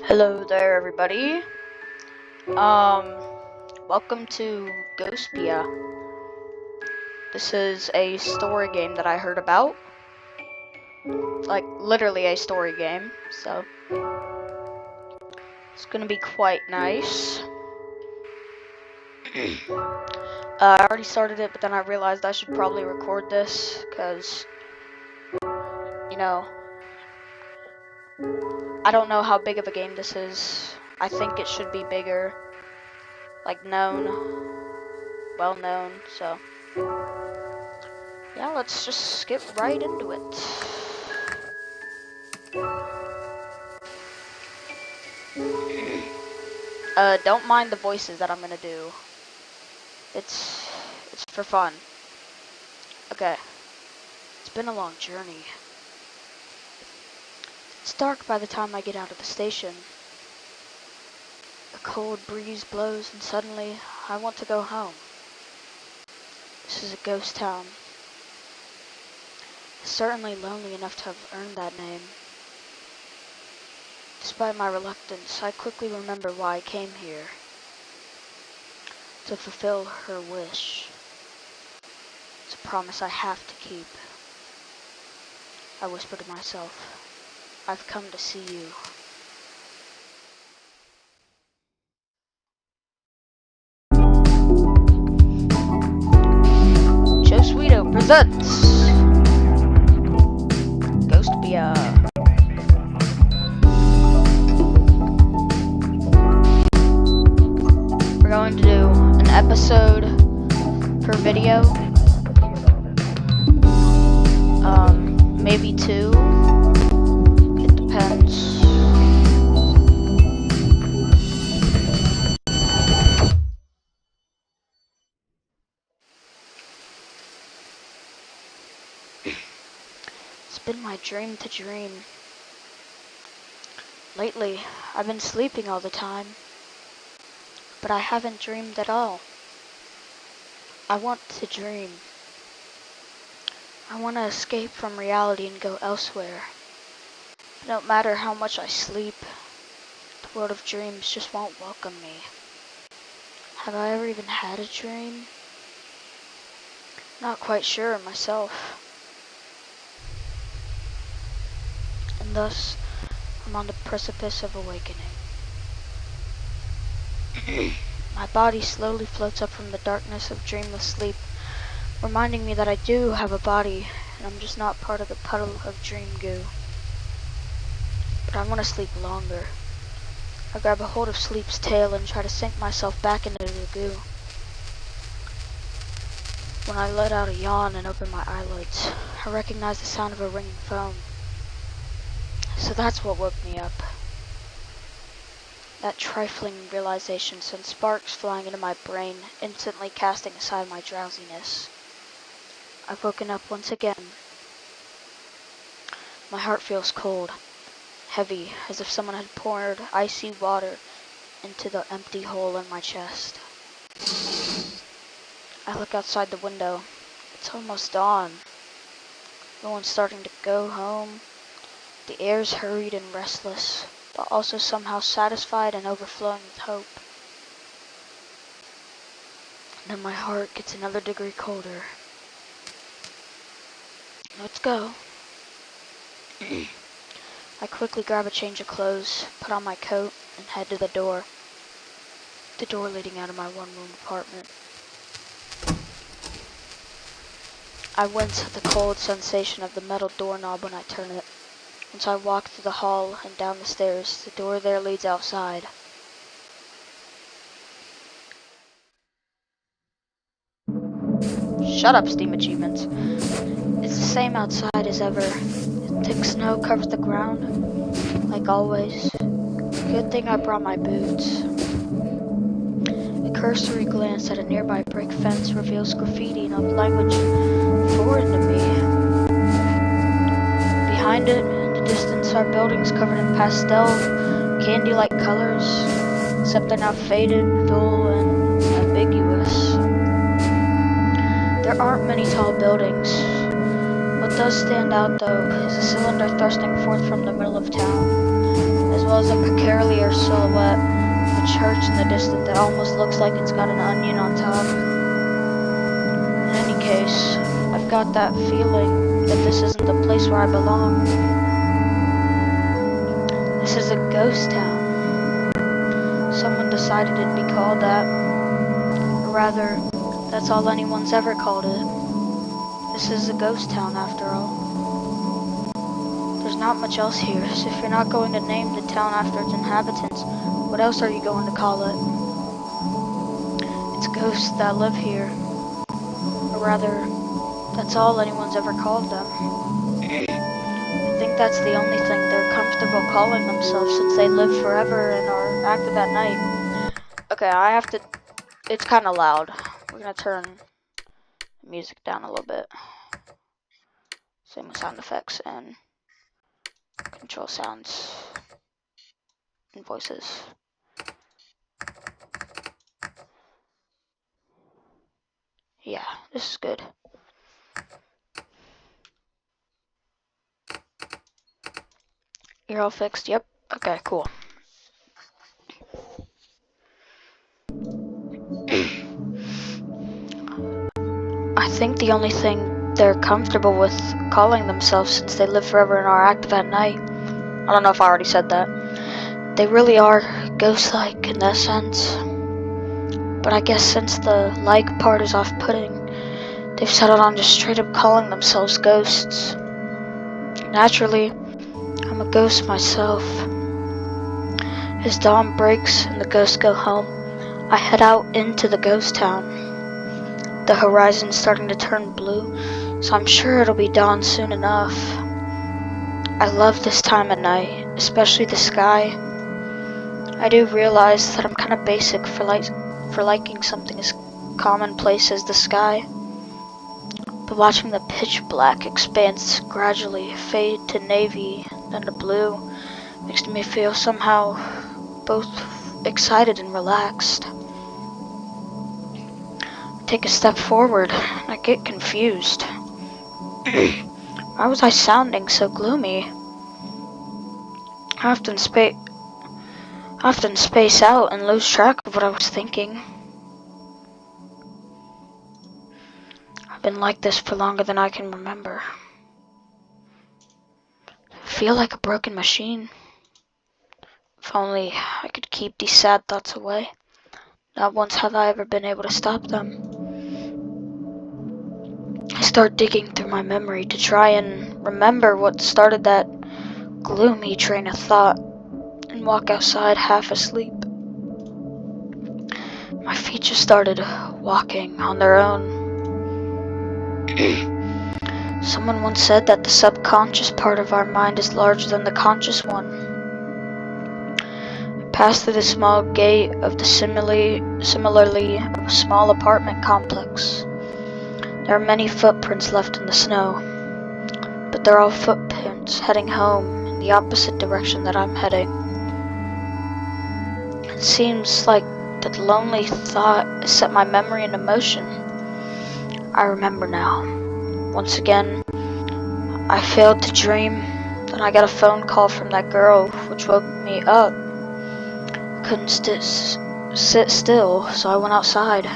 Hello there, everybody. Welcome to Ghostpia. This is a story game that I heard about. Like, literally a story game, so it's gonna be quite nice. I already started it, but then I realized I should probably record this, because, you know, I don't know how big of a game this is. I think it should be bigger, like well known, so yeah, let's just skip right into it. Don't mind the voices that I'm gonna do. It's for fun. Okay. It's been a long journey. It's dark by the time I get out of the station. A cold breeze blows and suddenly I want to go home. This is a ghost town. It's certainly lonely enough to have earned that name. Despite my reluctance, I quickly remember why I came here. To fulfill her wish. It's a promise I have to keep. I whisper to myself, I've come to see you. Ghostpia presents Ghostpia. We're going to do an episode per video. Maybe two. It depends. It's been my dream to dream. Lately, I've been sleeping all the time, but I haven't dreamed at all. I want to dream. I want to escape from reality and go elsewhere. But no matter how much I sleep, the world of dreams just won't welcome me. Have I ever even had a dream? Not quite sure myself. And thus, I'm on the precipice of awakening. My body slowly floats up from the darkness of dreamless sleep, reminding me that I do have a body, and I'm just not part of the puddle of dream goo. But I want to sleep longer. I grab a hold of sleep's tail and try to sink myself back into the goo. When I let out a yawn and open my eyelids, I recognize the sound of a ringing phone. So that's what woke me up. That trifling realization sent sparks flying into my brain, instantly casting aside my drowsiness. I've woken up once again. My heart feels cold, heavy, as if someone had poured icy water into the empty hole in my chest. I look outside the window. It's almost dawn. No one's starting to go home. The air's hurried and restless, but also somehow satisfied and overflowing with hope. And then my heart gets another degree colder. Let's go. I quickly grab a change of clothes, put on my coat, and head to the door leading out of my one-room apartment. I wince at the cold sensation of the metal doorknob when I turn it. Once I walk through the hall and down the stairs, the door there leads outside. Shut up, Steam Achievements. It's the same outside as ever. Thick snow covers the ground, like always. Good thing I brought my boots. A cursory glance at a nearby brick fence reveals graffiti in a language foreign to me. Behind it, in the distance, are buildings covered in pastel, candy-like colors, except they're now faded, dull, and ambiguous. There aren't many tall buildings. What does stand out, though, is a cylinder thrusting forth from the middle of town, as well well as a peculiar silhouette of a church in the distance that almost looks like it's got an onion on top. In any case, I've got that feeling that this isn't the place where I belong. This is a ghost town. Someone decided it'd be called that. Or rather, that's all anyone's ever called it. This is a ghost town after all. There's not much else here, so if you're not going to name the town after its inhabitants, what else are you going to call it? It's ghosts that live here. Or rather, that's all anyone's ever called them. I think that's the only thing they're comfortable calling themselves since they live forever and are active at night. Okay, I have to... It's kind of loud. We're going to turn the music down a little bit. Same with sound effects and control sounds and voices. Yeah, this is good. You're all fixed? Yep. Okay, cool. I think the only thing they're comfortable with calling themselves since they live forever and are active at night. I don't know if I already said that. They really are ghost-like in that sense. But I guess since the like part is off-putting, they've settled on just straight up calling themselves ghosts. Naturally, I'm a ghost myself. As dawn breaks and the ghosts go home, I head out into the ghost town. The horizon's starting to turn blue, so I'm sure it'll be dawn soon enough. I love this time of night, especially the sky. I do realize that I'm kind of basic for liking something as commonplace as the sky. But watching the pitch black expanse gradually fade to navy, then to blue, makes me feel somehow both excited and relaxed. I take a step forward, and I get confused. Why was I sounding so gloomy? I often space out and lose track of what I was thinking. I've been like this for longer than I can remember. I feel like a broken machine. If only I could keep these sad thoughts away. Not once have I ever been able to stop them. I start digging through my memory to try and remember what started that gloomy train of thought and walk outside half asleep. My feet just started walking on their own. Someone once said that the subconscious part of our mind is larger than the conscious one. I passed through the small gate of the similarly of a small apartment complex. There are many footprints left in the snow, but they're all footprints heading home in the opposite direction that I'm heading. It seems like that lonely thought has set my memory into motion. I remember now. Once again, I failed to dream. Then I got a phone call from that girl, which woke me up. I couldn't sit still, so I went outside.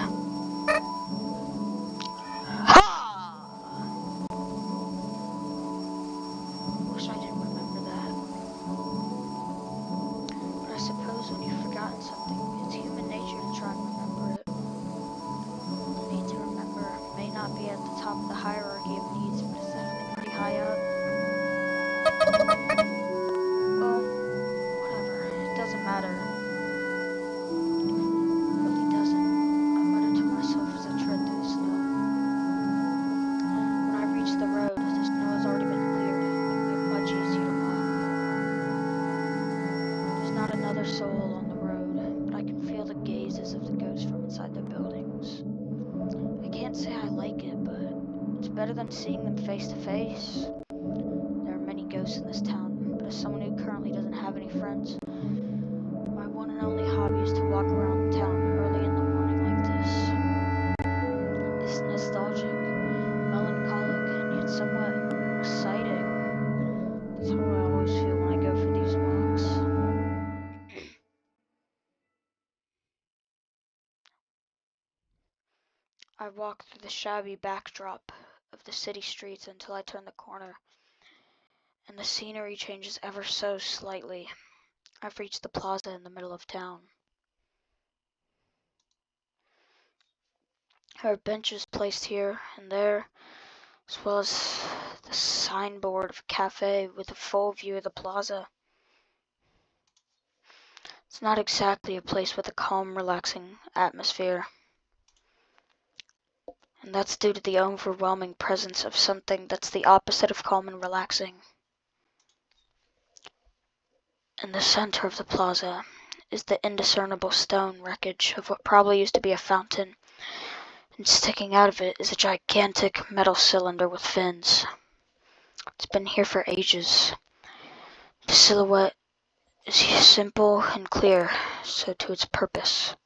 Wish I didn't remember that. But I suppose when you've forgotten something, it's human nature to try and remember it. The need to remember may not be at the top of the hierarchy of needs, but it's definitely pretty high up. Well, whatever. It doesn't matter. It really doesn't. I mutter to myself as I tread through the snow. When I reach the road, the snow has already been cleared, making it much easier to walk. There's not another soul on the road, but I can feel the gazes of the ghosts from inside their buildings. I can't say I like it, but it's better than seeing them face to face. There are many ghosts in this town, but as someone who currently doesn't have any friends, my one and only hobby is to walk around town early in the morning like this. It's nostalgic, melancholic, and yet somewhat exciting. That's how I always feel when I go for these walks. I walk through the shabby backdrop of the city streets until I turn the corner, and the scenery changes ever so slightly. I've reached the plaza in the middle of town. There are benches placed here and there, as well as the signboard of a cafe with a full view of the plaza. It's not exactly a place with a calm, relaxing atmosphere, and that's due to the overwhelming presence of something that's the opposite of calm and relaxing. In the center of the plaza is the indiscernible stone wreckage of what probably used to be a fountain, and sticking out of it is a gigantic metal cylinder with fins. It's been here for ages. The silhouette is simple and clear, so to its purpose.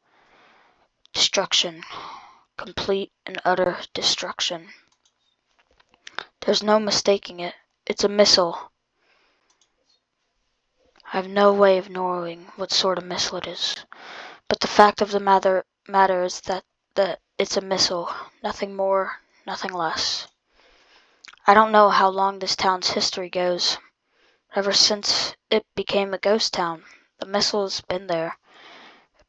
Destruction. Complete and utter destruction. There's no mistaking it. It's a missile. I have no way of knowing what sort of missile it is, but the fact of the matter is that it's a missile. Nothing more, nothing less. I don't know how long this town's history goes. Ever since it became a ghost town, the missile's been there.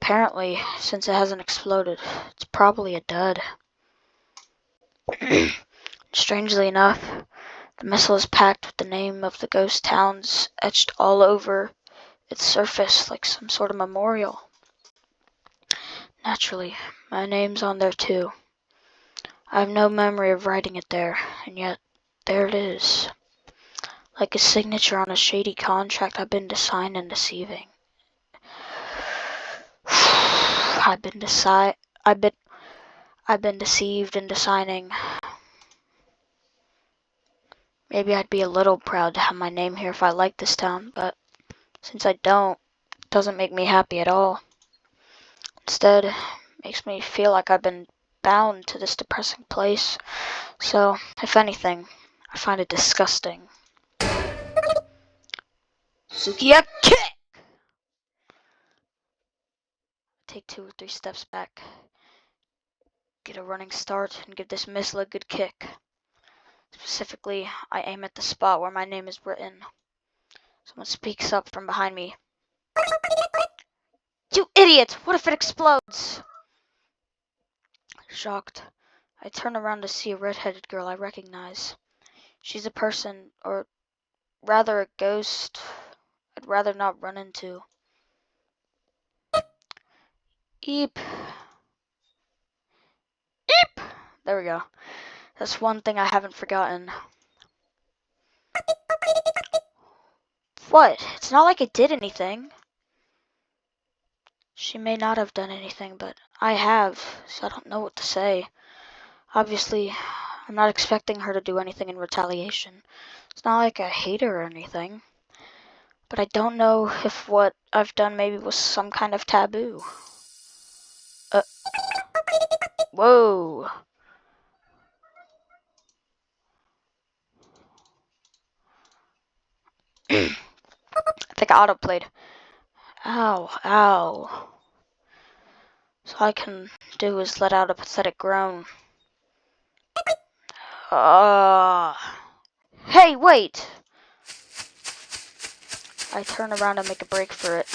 Apparently, since it hasn't exploded, it's probably a dud. Strangely enough, the missile is packed with the name of the ghost towns etched all over its surface like some sort of memorial. Naturally, my name's on there too. I have no memory of writing it there, and yet there it is. Like a signature on a shady contract I've been to sign and deceiving. I've been deceived into signing. Maybe I'd be a little proud to have my name here if I liked this town, but since I don't, it doesn't make me happy at all. Instead, it makes me feel like I've been bound to this depressing place. So, if anything, I find it disgusting. Sukiya kick! Take 2 or 3 steps back. Get a running start and give this missile a good kick. Specifically, I aim at the spot where my name is written. Someone speaks up from behind me. You idiot! What if it explodes? Shocked, I turn around to see a red-headed girl I recognize. She's a person, or rather a ghost, I'd rather not run into. Eep. Eep! There we go. That's one thing I haven't forgotten. What? It's not like it did anything. She may not have done anything, but I have, so I don't know what to say. Obviously, I'm not expecting her to do anything in retaliation. It's not like I hate her or anything. But I don't know if what I've done maybe was some kind of taboo. Whoa. I think I autoplayed. Ow, ow. So all I can do is let out a pathetic groan. Hey, wait! I turn around and make a break for it.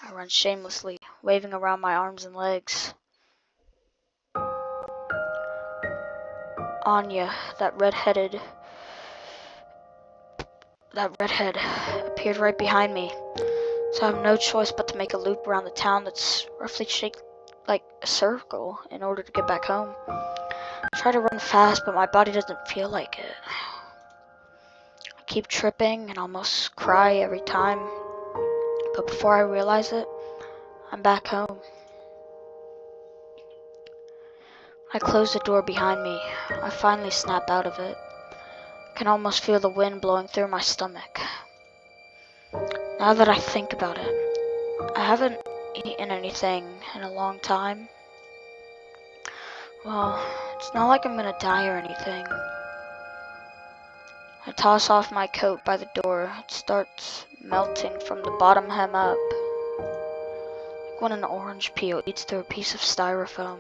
I run shamelessly, waving around my arms and legs. Anya, that redhead, appeared right behind me. So I have no choice but to make a loop around the town that's roughly shaped like a circle in order to get back home. I try to run fast, but my body doesn't feel like it. I keep tripping and almost cry every time. But before I realize it, I'm back home. I close the door behind me. I finally snap out of it. I can almost feel the wind blowing through my stomach. Now that I think about it, I haven't eaten anything in a long time. Well, it's not like I'm gonna die or anything. I toss off my coat by the door. It starts melting from the bottom hem up. when an orange peel eats through a piece of styrofoam.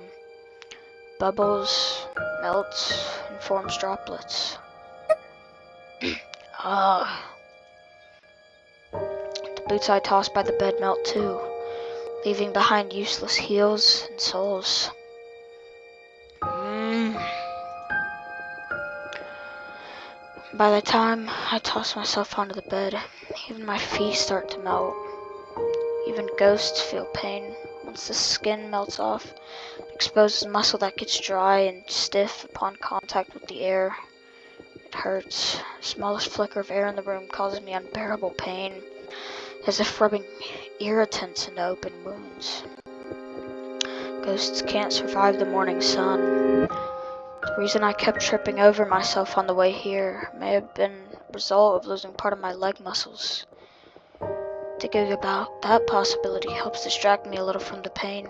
Bubbles, melts, and forms droplets. Ugh. The boots I toss by the bed melt too, leaving behind useless heels and soles. By the time I toss myself onto the bed, even my feet start to melt. Even ghosts feel pain once the skin melts off. It exposes muscle that gets dry and stiff upon contact with the air. It hurts. The smallest flicker of air in the room causes me unbearable pain, as if rubbing irritants into open wounds. Ghosts can't survive the morning sun. The reason I kept tripping over myself on the way here may have been a result of losing part of my leg muscles. Thinking about that possibility helps distract me a little from the pain.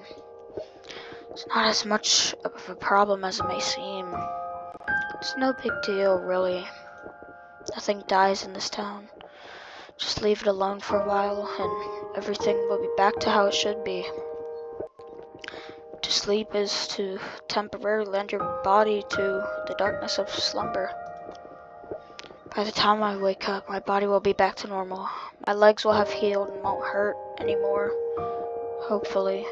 It's not as much of a problem as it may seem. It's no big deal, really. Nothing dies in this town. Just leave it alone for a while, and everything will be back to how it should be. To sleep is to temporarily lend your body to the darkness of slumber. By the time I wake up, my body will be back to normal. My legs will have healed and won't hurt anymore. Hopefully.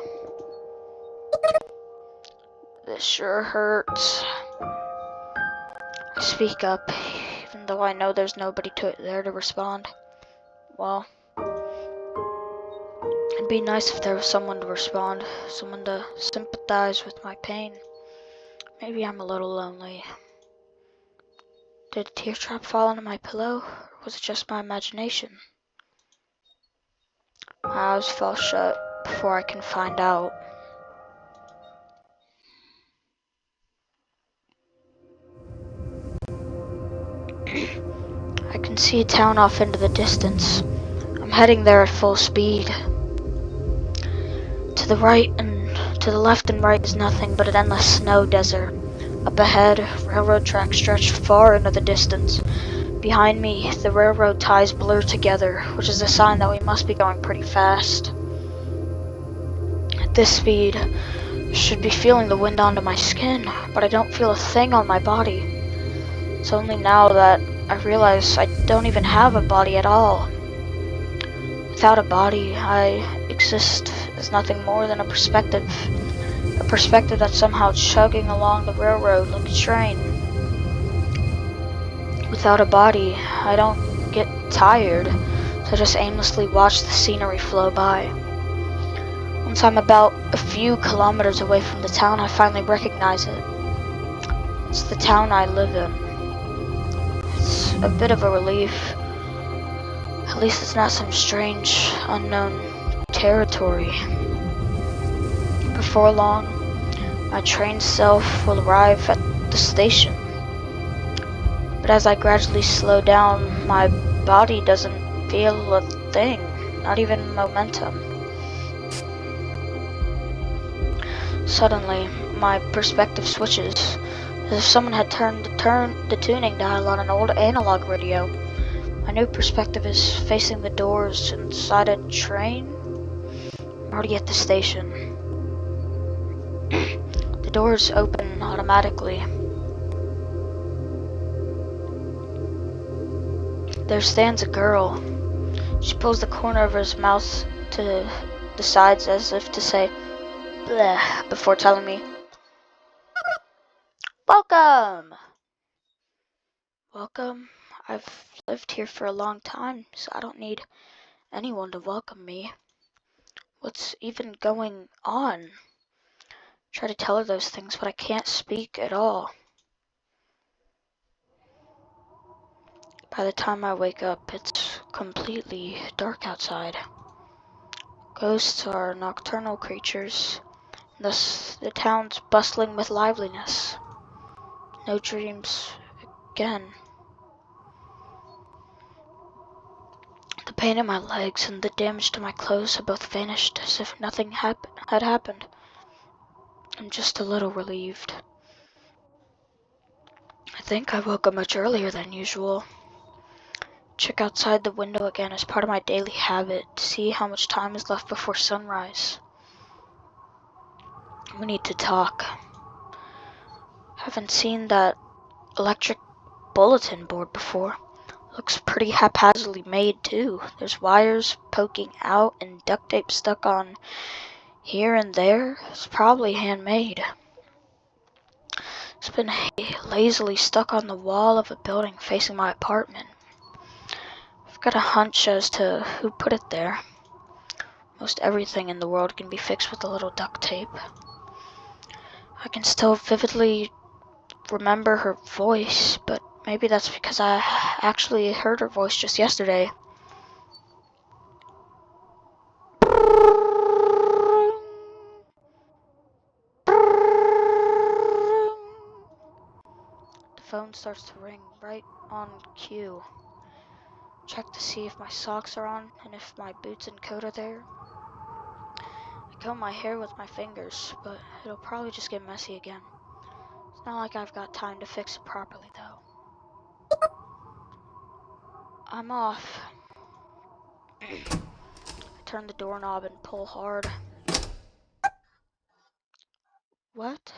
This sure hurts. I speak up, even though I know there's nobody there to respond. Well, it'd be nice if there was someone to respond, someone to sympathize with my pain. Maybe I'm a little lonely. Did a teardrop fall onto my pillow, or was it just my imagination? My eyes fell shut before I can find out. I can see a town off into the distance. I'm heading there at full speed. To the right and to the left and right is nothing but an endless snow desert. Up ahead, railroad tracks stretch far into the distance. Behind me, the railroad ties blur together, which is a sign that we must be going pretty fast. At this speed, I should be feeling the wind onto my skin, but I don't feel a thing on my body. It's only now that I realize I don't even have a body at all. Without a body, I exist as nothing more than a perspective that's somehow chugging along the railroad like a train. Without a body, I don't get tired, so I just aimlessly watch the scenery flow by. Once I'm about a few kilometers away from the town, I finally recognize it. It's the town I live in. It's a bit of a relief. At least it's not some strange, unknown territory. Before long, my trained self will arrive at the station. But as I gradually slow down, my body doesn't feel a thing, not even momentum. Suddenly, my perspective switches, as if someone had turned the tuning dial on an old analog radio. My new perspective is facing the doors inside a train. I'm already at the station. The doors open automatically. There stands a girl. She pulls the corner of her mouth to the sides as if to say, bleh, before telling me, welcome! Welcome? I've lived here for a long time, so I don't need anyone to welcome me. What's even going on? Try to tell her those things, but I can't speak at all. By the time I wake up, it's completely dark outside. Ghosts are nocturnal creatures, thus the town's bustling with liveliness. No dreams again. The pain in my legs and the damage to my clothes have both vanished as if nothing had happened. I'm just a little relieved. I think I woke up much earlier than usual. Check outside the window again as part of my daily habit to see how much time is left before sunrise. We need to talk. Haven't seen that electric bulletin board before. Looks pretty haphazardly made too. There's wires poking out and duct tape stuck on here and there. It's probably handmade. It's been lazily stuck on the wall of a building facing my apartment. I've got a hunch as to who put it there. Most everything in the world can be fixed with a little duct tape. I can still vividly remember her voice, but maybe that's because I actually heard her voice just yesterday. The phone starts to ring right on cue. Check to see if my socks are on and if my boots and coat are there. I comb my hair with my fingers, but it'll probably just get messy again. It's not like I've got time to fix it properly, though. I'm off. I turn the doorknob and pull hard. What?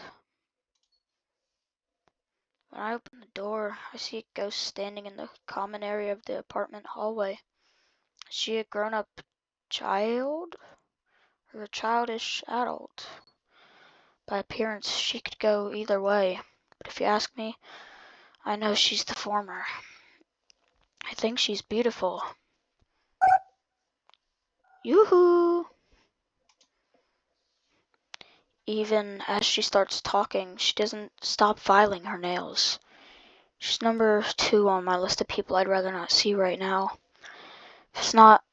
When I open the door, I see a ghost standing in the common area of the apartment hallway. Is she a grown-up child or a childish adult? By appearance, she could go either way, but if you ask me, I know she's the former. I think she's beautiful. Yoo-hoo! Even as she starts talking, she doesn't stop filing her nails. She's number 2 on my list of people I'd rather not see right now. If it's not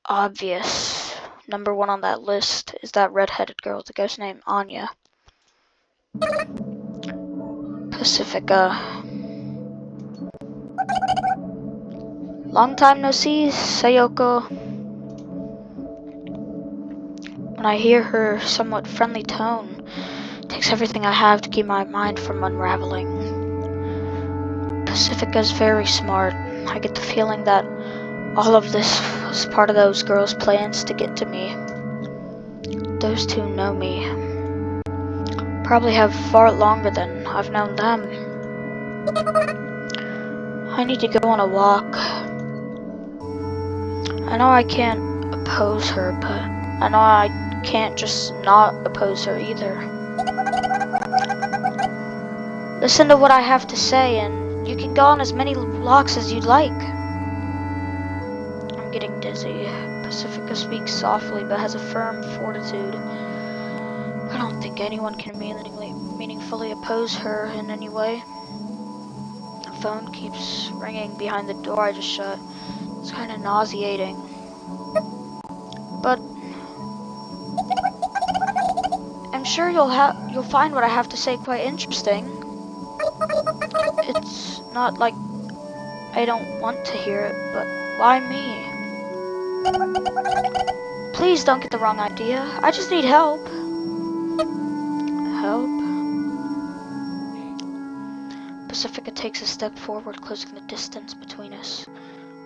obvious, number 1 on that list is that red-headed girl with a ghost named Anya. Pacifica. Long time no see, Sayoko. When I hear her somewhat friendly tone, it takes everything I have to keep my mind from unraveling. Pacifica's very smart. I get the feeling that all of this was part of those girls' plans to get to me. Those two know me. Probably have far longer than I've known them. I need to go on a walk. I know I can't oppose her, but I know I can't just not oppose her either. Listen to what I have to say, and you can go on as many walks as you'd like. I'm getting dizzy. Pacifica speaks softly, but has a firm fortitude. I don't think anyone can meaningfully oppose her in any way. The phone keeps ringing behind the door I just shut. It's kind of nauseating. But I'm sure you'll find what I have to say quite interesting. It's not like I don't want to hear it, but why me? Please don't get the wrong idea. I just need help. Help? Pacifica takes a step forward, closing the distance between us.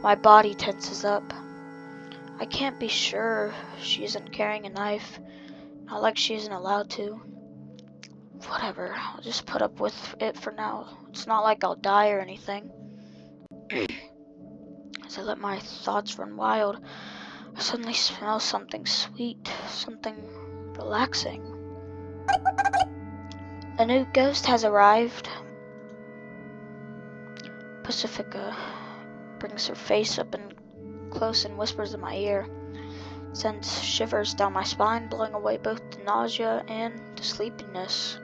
My body tenses up. I can't be sure she isn't carrying a knife. Not like she isn't allowed to. Whatever, I'll just put up with it for now. It's not like I'll die or anything. As I let my thoughts run wild, I suddenly smell something sweet, something relaxing. A new ghost has arrived. Pacifica brings her face up and close and whispers in my ear. Sends shivers down my spine, blowing away both the nausea and the sleepiness.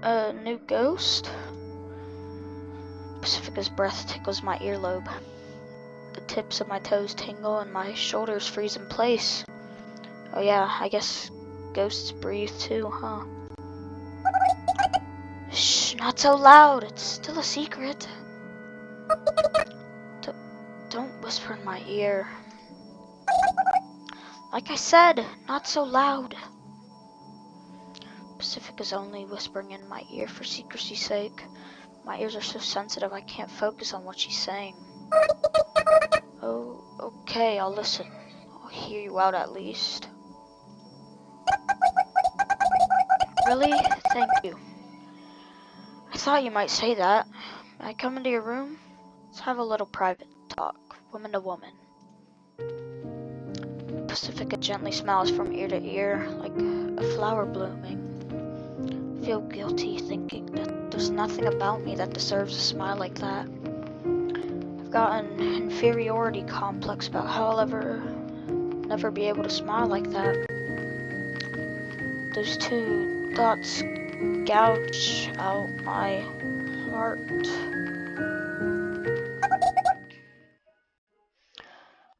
A new ghost? Pacifica's breath tickles my earlobe. The tips of my toes tingle and my shoulders freeze in place. Oh yeah, I guess ghosts breathe too, huh? Shh, not so loud. It's still a secret. Don't whisper in my ear. Like I said, not so loud. Pacifica's only whispering in my ear for secrecy's sake. My ears are so sensitive I can't focus on what she's saying. Oh, okay, I'll listen. I'll hear you out at least. Really? Thank you. I thought you might say that. May I come into your room? Let's have a little private talk, woman to woman. Pacifica gently smiles from ear to ear, like a flower blooming. I feel guilty thinking that there's nothing about me that deserves a smile like that. I've got an inferiority complex about how I'll never be able to smile like that. Those two thoughts gouge out my heart.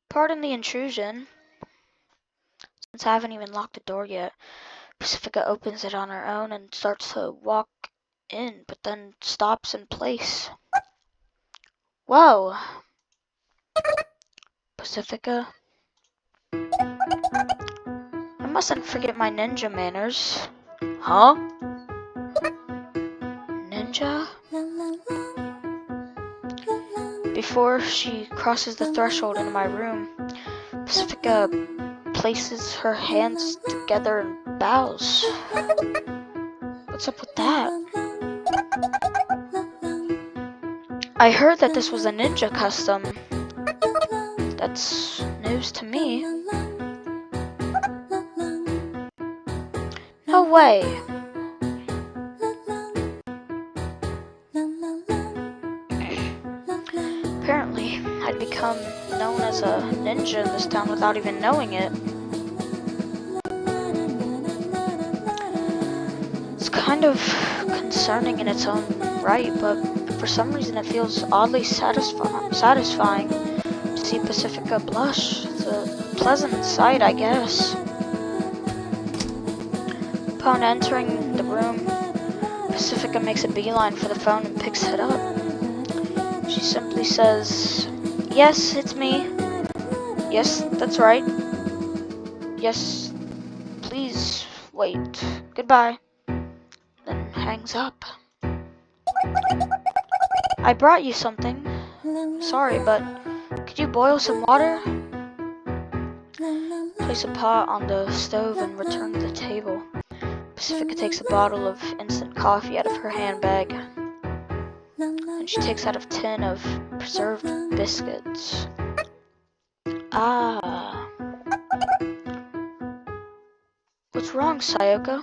Pardon the intrusion. Since I haven't even locked the door yet, Pacifica opens it on her own and starts to walk in, but then stops in place. Whoa! Pacifica? I mustn't forget my ninja manners. Huh? Ninja? Before she crosses the threshold into my room, Pacifica places her hands together and bows. What's up with that? I heard that this was a ninja custom. That's news to me. No way. Apparently, I'd become known as a ninja in this town without even knowing it. It's kind of concerning in its own right, but for some reason it feels oddly satisfying to see Pacifica blush. It's a pleasant sight, I guess. Upon entering the room, Pacifica makes a beeline for the phone and picks it up. She simply says, "Yes, it's me. Yes, that's right. Yes, please wait. Goodbye." Then hangs up. I brought you something. Sorry, but could you boil some water? Place a pot on the stove and return to the table. Pacifica takes a bottle of instant coffee out of her handbag. And she takes out a tin of preserved biscuits. Ah. What's wrong, Sayoko?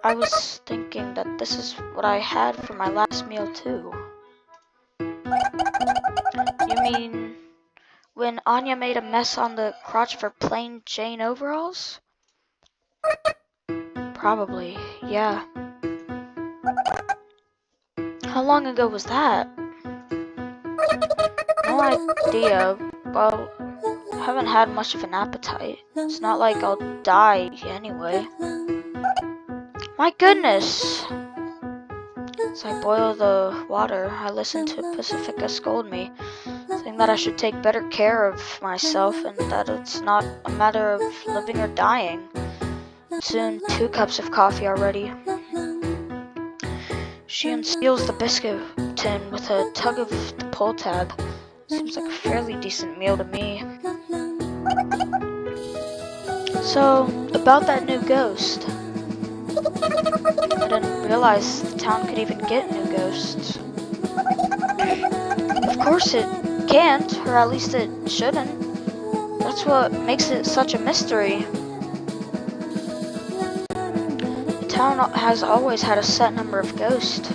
I was thinking that this is what I had for my last meal too. You mean when Anya made a mess on the crotch of her plain Jane overalls? Probably, yeah. How long ago was that? No idea. Well, I haven't had much of an appetite. It's not like I'll die anyway. My goodness! As I boil the water, I listen to Pacifica scold me, saying that I should take better care of myself and that it's not a matter of living or dying. Soon, 2 cups of coffee are ready. She unseals the biscuit tin with a tug of the pull tab. Seems like a fairly decent meal to me. So, about that new ghost. I didn't realize the town could even get new ghosts. Of course it can't, or at least it shouldn't. That's what makes it such a mystery. The town has always had a set number of ghosts.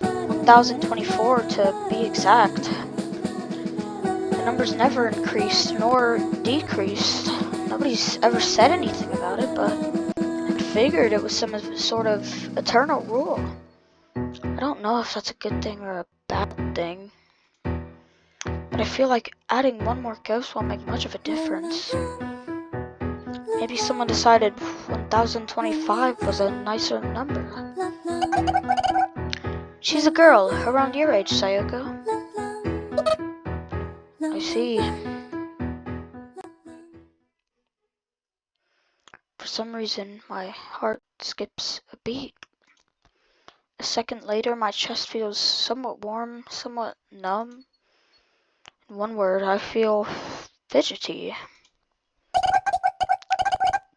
1,024 to be exact. The number's never increased nor decreased. Nobody's ever said anything about it, but I figured it was some sort of eternal rule. I don't know if that's a good thing or a bad thing, but I feel like adding one more ghost won't make much of a difference. Maybe someone decided 1,025 was a nicer number. She's a girl, around your age, Sayoko. I see. For some reason, my heart skips a beat. A second later, my chest feels somewhat warm, somewhat numb. In one word, I feel fidgety.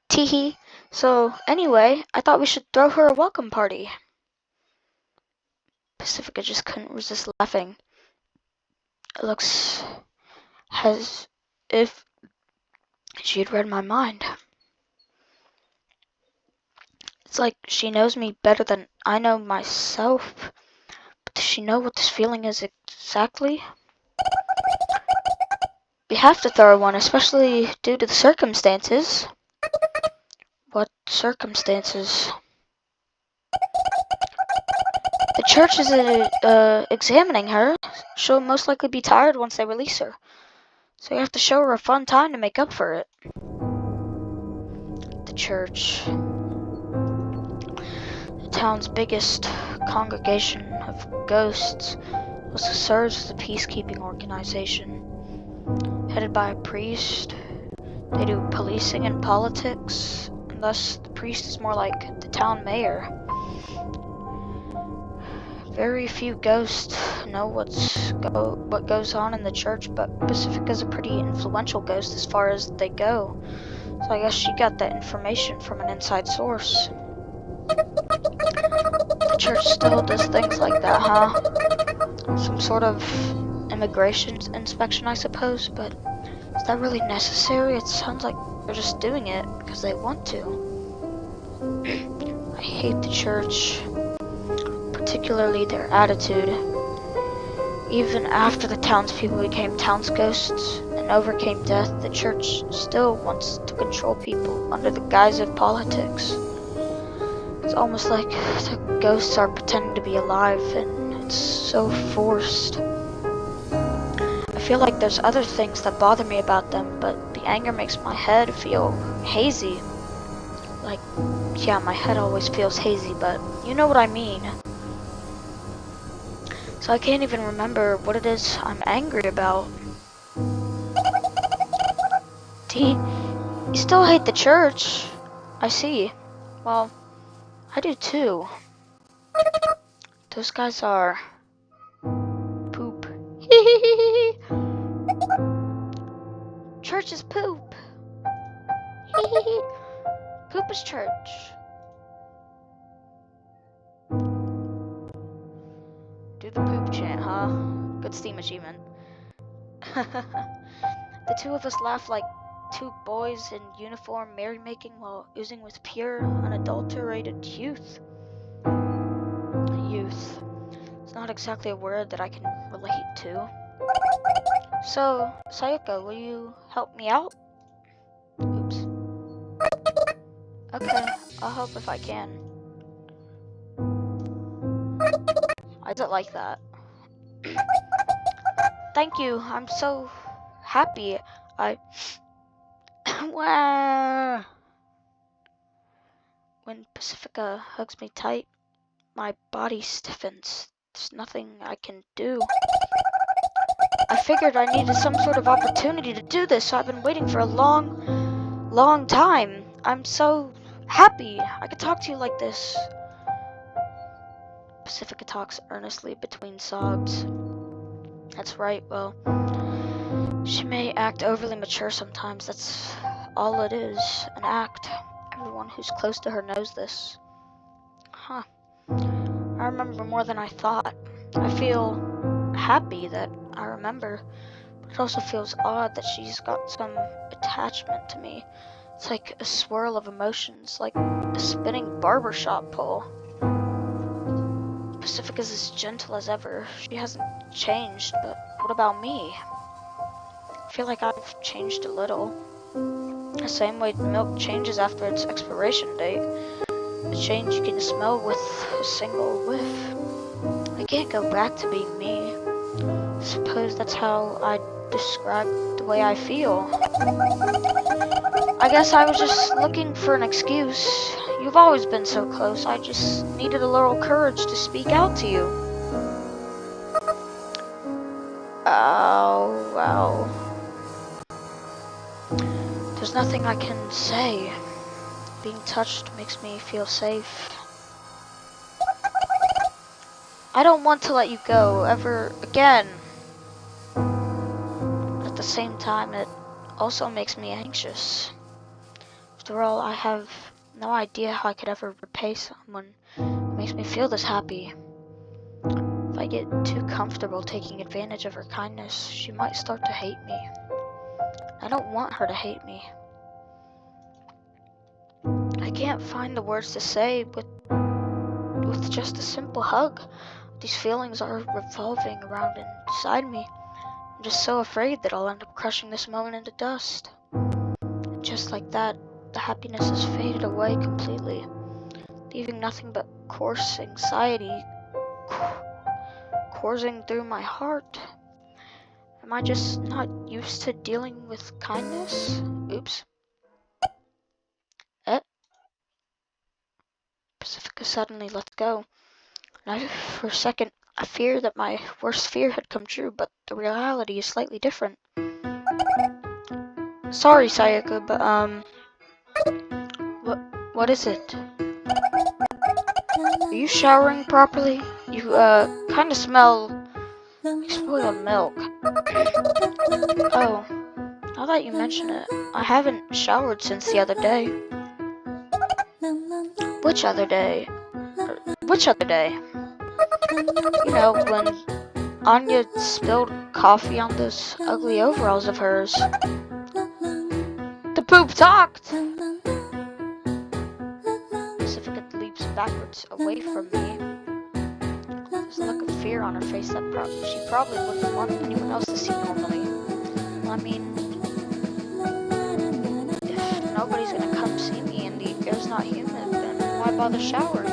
Teehee, So, anyway, I thought we should throw her a welcome party. Pacifica just couldn't resist laughing. It looks as if she had read my mind. It's like she knows me better than I know myself. But does she know what this feeling is exactly? We have to throw one, especially due to the circumstances. What circumstances? The church is examining her. She'll most likely be tired once they release her. So you have to show her a fun time to make up for it. The church. The town's biggest congregation of ghosts also serves as a peacekeeping organization. Headed by a priest, they do policing and politics, and thus the priest is more like the town mayor. Very few ghosts know what goes on in the church, but Pacifica's a pretty influential ghost as far as they go. So I guess she got that information from an inside source. The church still does things like that, huh? Some sort of immigration inspection, I suppose, but is that really necessary? It sounds like they're just doing it because they want to. I hate the church, particularly their attitude. Even after the townspeople became town's ghosts and overcame death, the church still wants to control people under the guise of politics. It's almost like the ghosts are pretending to be alive, and it's so forced. I feel like there's other things that bother me about them, but the anger makes my head feel hazy. Like, yeah, my head always feels hazy, but you know what I mean. So I can't even remember what it is I'm angry about. You still hate the church. I see. Well, I do too. Those guys are poop. Church is poop. Poop is church. Do the poop chant, huh? Good Steam achievement. The two of us laugh like two boys in uniform merrymaking while oozing with pure, unadulterated youth. Youth. It's not exactly a word that I can relate to. So, Sayaka, will you help me out? Oops. Okay, I'll help if I can. I don't like that. Thank you, I'm so happy. When Pacifica hugs me tight, my body stiffens. There's nothing I can do. I figured I needed some sort of opportunity to do this, so I've been waiting for a long time. I'm so happy I could talk to you like this. Pacifica talks earnestly between sobs. That's right, well, she may act overly mature sometimes. That's all it is, an act. Everyone who's close to her knows this. Huh. I remember more than I thought. I feel happy that I remember, but it also feels odd that she's got some attachment to me. It's like a swirl of emotions, like a spinning barbershop pole. Pacifica's as gentle as ever. She hasn't changed, but what about me? I feel like I've changed a little. The same way milk changes after its expiration date. A change you can smell with a single whiff. I can't go back to being me. I suppose that's how I describe the way I feel. I guess I was just looking for an excuse. You've always been so close. I just needed a little courage to speak out to you. Oh, wow. There's nothing I can say. Being touched makes me feel safe. I don't want to let you go ever again. But at the same time, it also makes me anxious. After all, I have No idea how I could ever repay someone who makes me feel this happy. If I get too comfortable taking advantage of her kindness, she might start to hate me. I don't want her to hate me. I can't find the words to say with just a simple hug. These feelings are revolving around inside me. I'm just so afraid that I'll end up crushing this moment into dust. And just like that, the happiness has faded away completely, leaving nothing but coarse anxiety coursing through my heart. Am I just not used to dealing with kindness? Oops. Pacifica suddenly lets go. And for a second, I fear that my worst fear had come true, but the reality is slightly different. Sorry, Sayaka, but, what is it? Are you showering properly? You, kinda smell like spoiled milk. Oh, now that you mention it, I haven't showered since the other day. Which other day? Which other day? You know, when Anya spilled coffee on those ugly overalls of hers. The poop talked! Pacifica leaps backwards away from me. There's a look of fear on her face that she probably wouldn't want anyone else to see normally. I mean, if nobody's gonna come see me and the air's not humid, then why bother showering?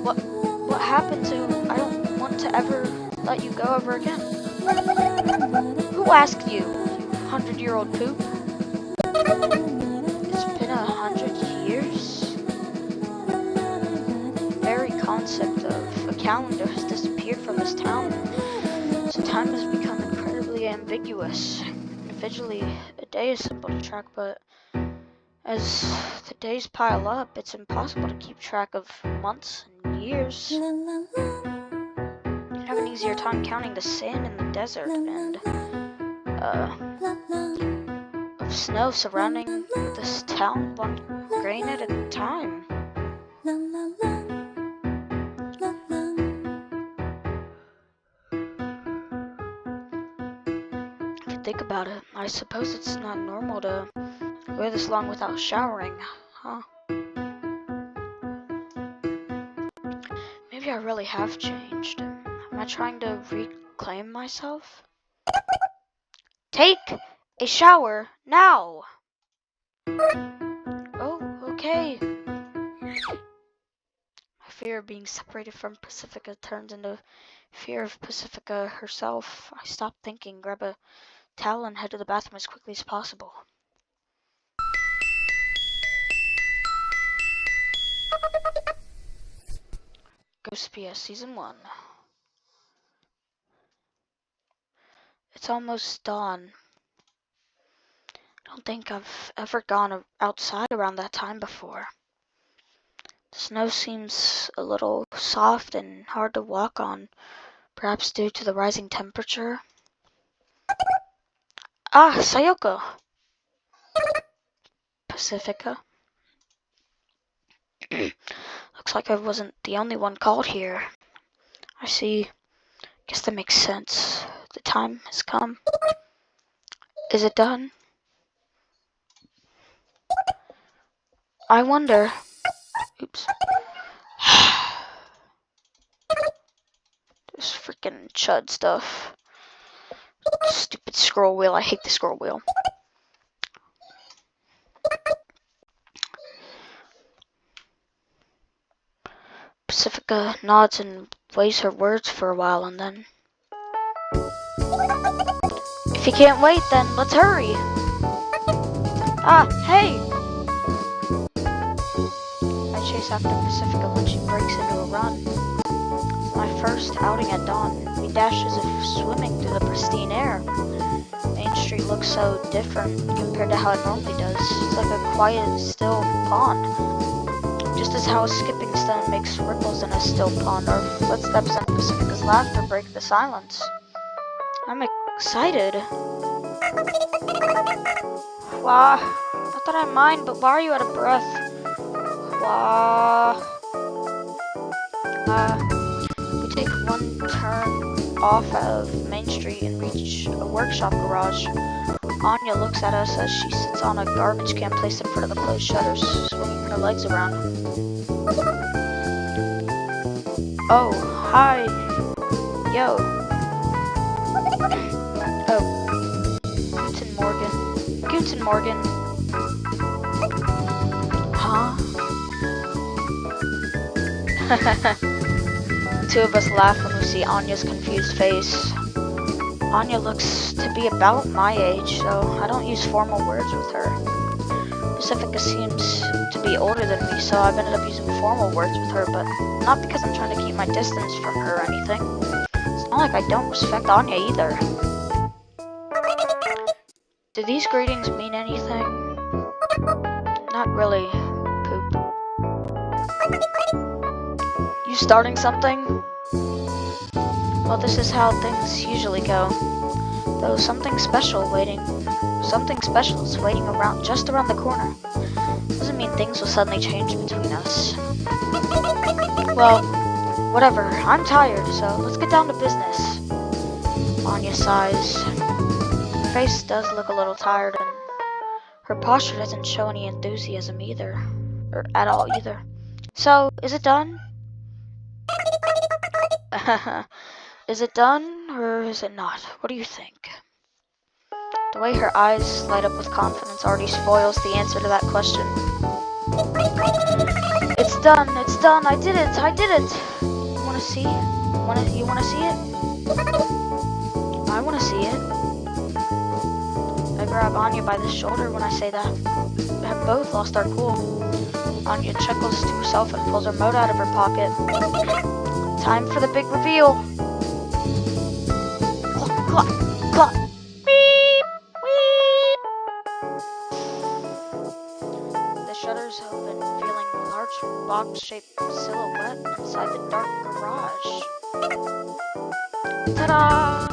What happened to I don't want to ever let you go ever again? Who asked you, you 100-year-old poop? It's been 100 years? The very concept of a calendar has disappeared from this town, so time has become incredibly ambiguous. Individually, a day is simple to track, but as the days pile up, it's impossible to keep track of months and years. I'd have an easier time counting the sand in the desert and, of snow surrounding this town, one grain at a time. If you think about it, I suppose it's not normal to go this long without showering, huh? Maybe I really have changed. Am I trying to reclaim myself? Take a shower now! Oh, okay. My fear of being separated from Pacifica turns into fear of Pacifica herself. I stop thinking, grab a towel, and head to the bathroom as quickly as possible. Ghostpia Season 1. It's almost dawn. I don't think I've ever gone outside around that time before. The snow seems a little soft and hard to walk on, perhaps due to the rising temperature. Ah, Sayoko! Pacifica. Looks like I wasn't the only one called here. I see. Guess that makes sense. The time has come. Is it done? I wonder. Oops. This freaking chud stuff. Stupid scroll wheel. I hate the scroll wheel. Pacifica nods and weighs her words for a while, and then... If you can't wait, then let's hurry! Ah, hey! I chase after Pacifica when she breaks into a run. My first outing at dawn, we dash as if swimming through the pristine air. Main Street looks so different compared to how it normally does. It's like a quiet, still pond. Just as how a skipping stone makes ripples in a still pond, our footsteps and Pacifica's laughter break the silence. I'm excited. Wow, Not that I mind, but why are you out of breath? We take one turn off of Main Street and reach a workshop garage. Anya looks at us as she sits on a garbage can placed in front of the closed shutters, swinging her legs around. Oh, hi. Yo. Oh. Guten Morgen. Huh? Two of us laugh when we see Anya's confused face. Anya looks to be about my age, so I don't use formal words with her. Pacifica seems to be older than me, so I've ended up using formal words with her, but not because I'm trying to keep my distance from her or anything. It's not like I don't respect Anya either. Do these greetings mean anything? Not really, Poop. You starting something? Well, this is how things usually go. Though something special is waiting around just around the corner. Doesn't mean things will suddenly change between us. Well, whatever. I'm tired, so let's get down to business. Anya sighs. Her face does look a little tired, and her posture doesn't show any enthusiasm either. Or at all either. So, is it done? Is it done, or is it not? What do you think? The way her eyes light up with confidence already spoils the answer to that question. It's done, I did it! You wanna see? You wanna see it? I wanna see it. I grab Anya by the shoulder when I say that. We have both lost our cool. Anya chuckles to herself and pulls her remote out of her pocket. Time for the big reveal. Cluck, cluck, cluck. Beep, beep. The shutters open, revealing a large box-shaped silhouette inside the dark garage. Ta-da!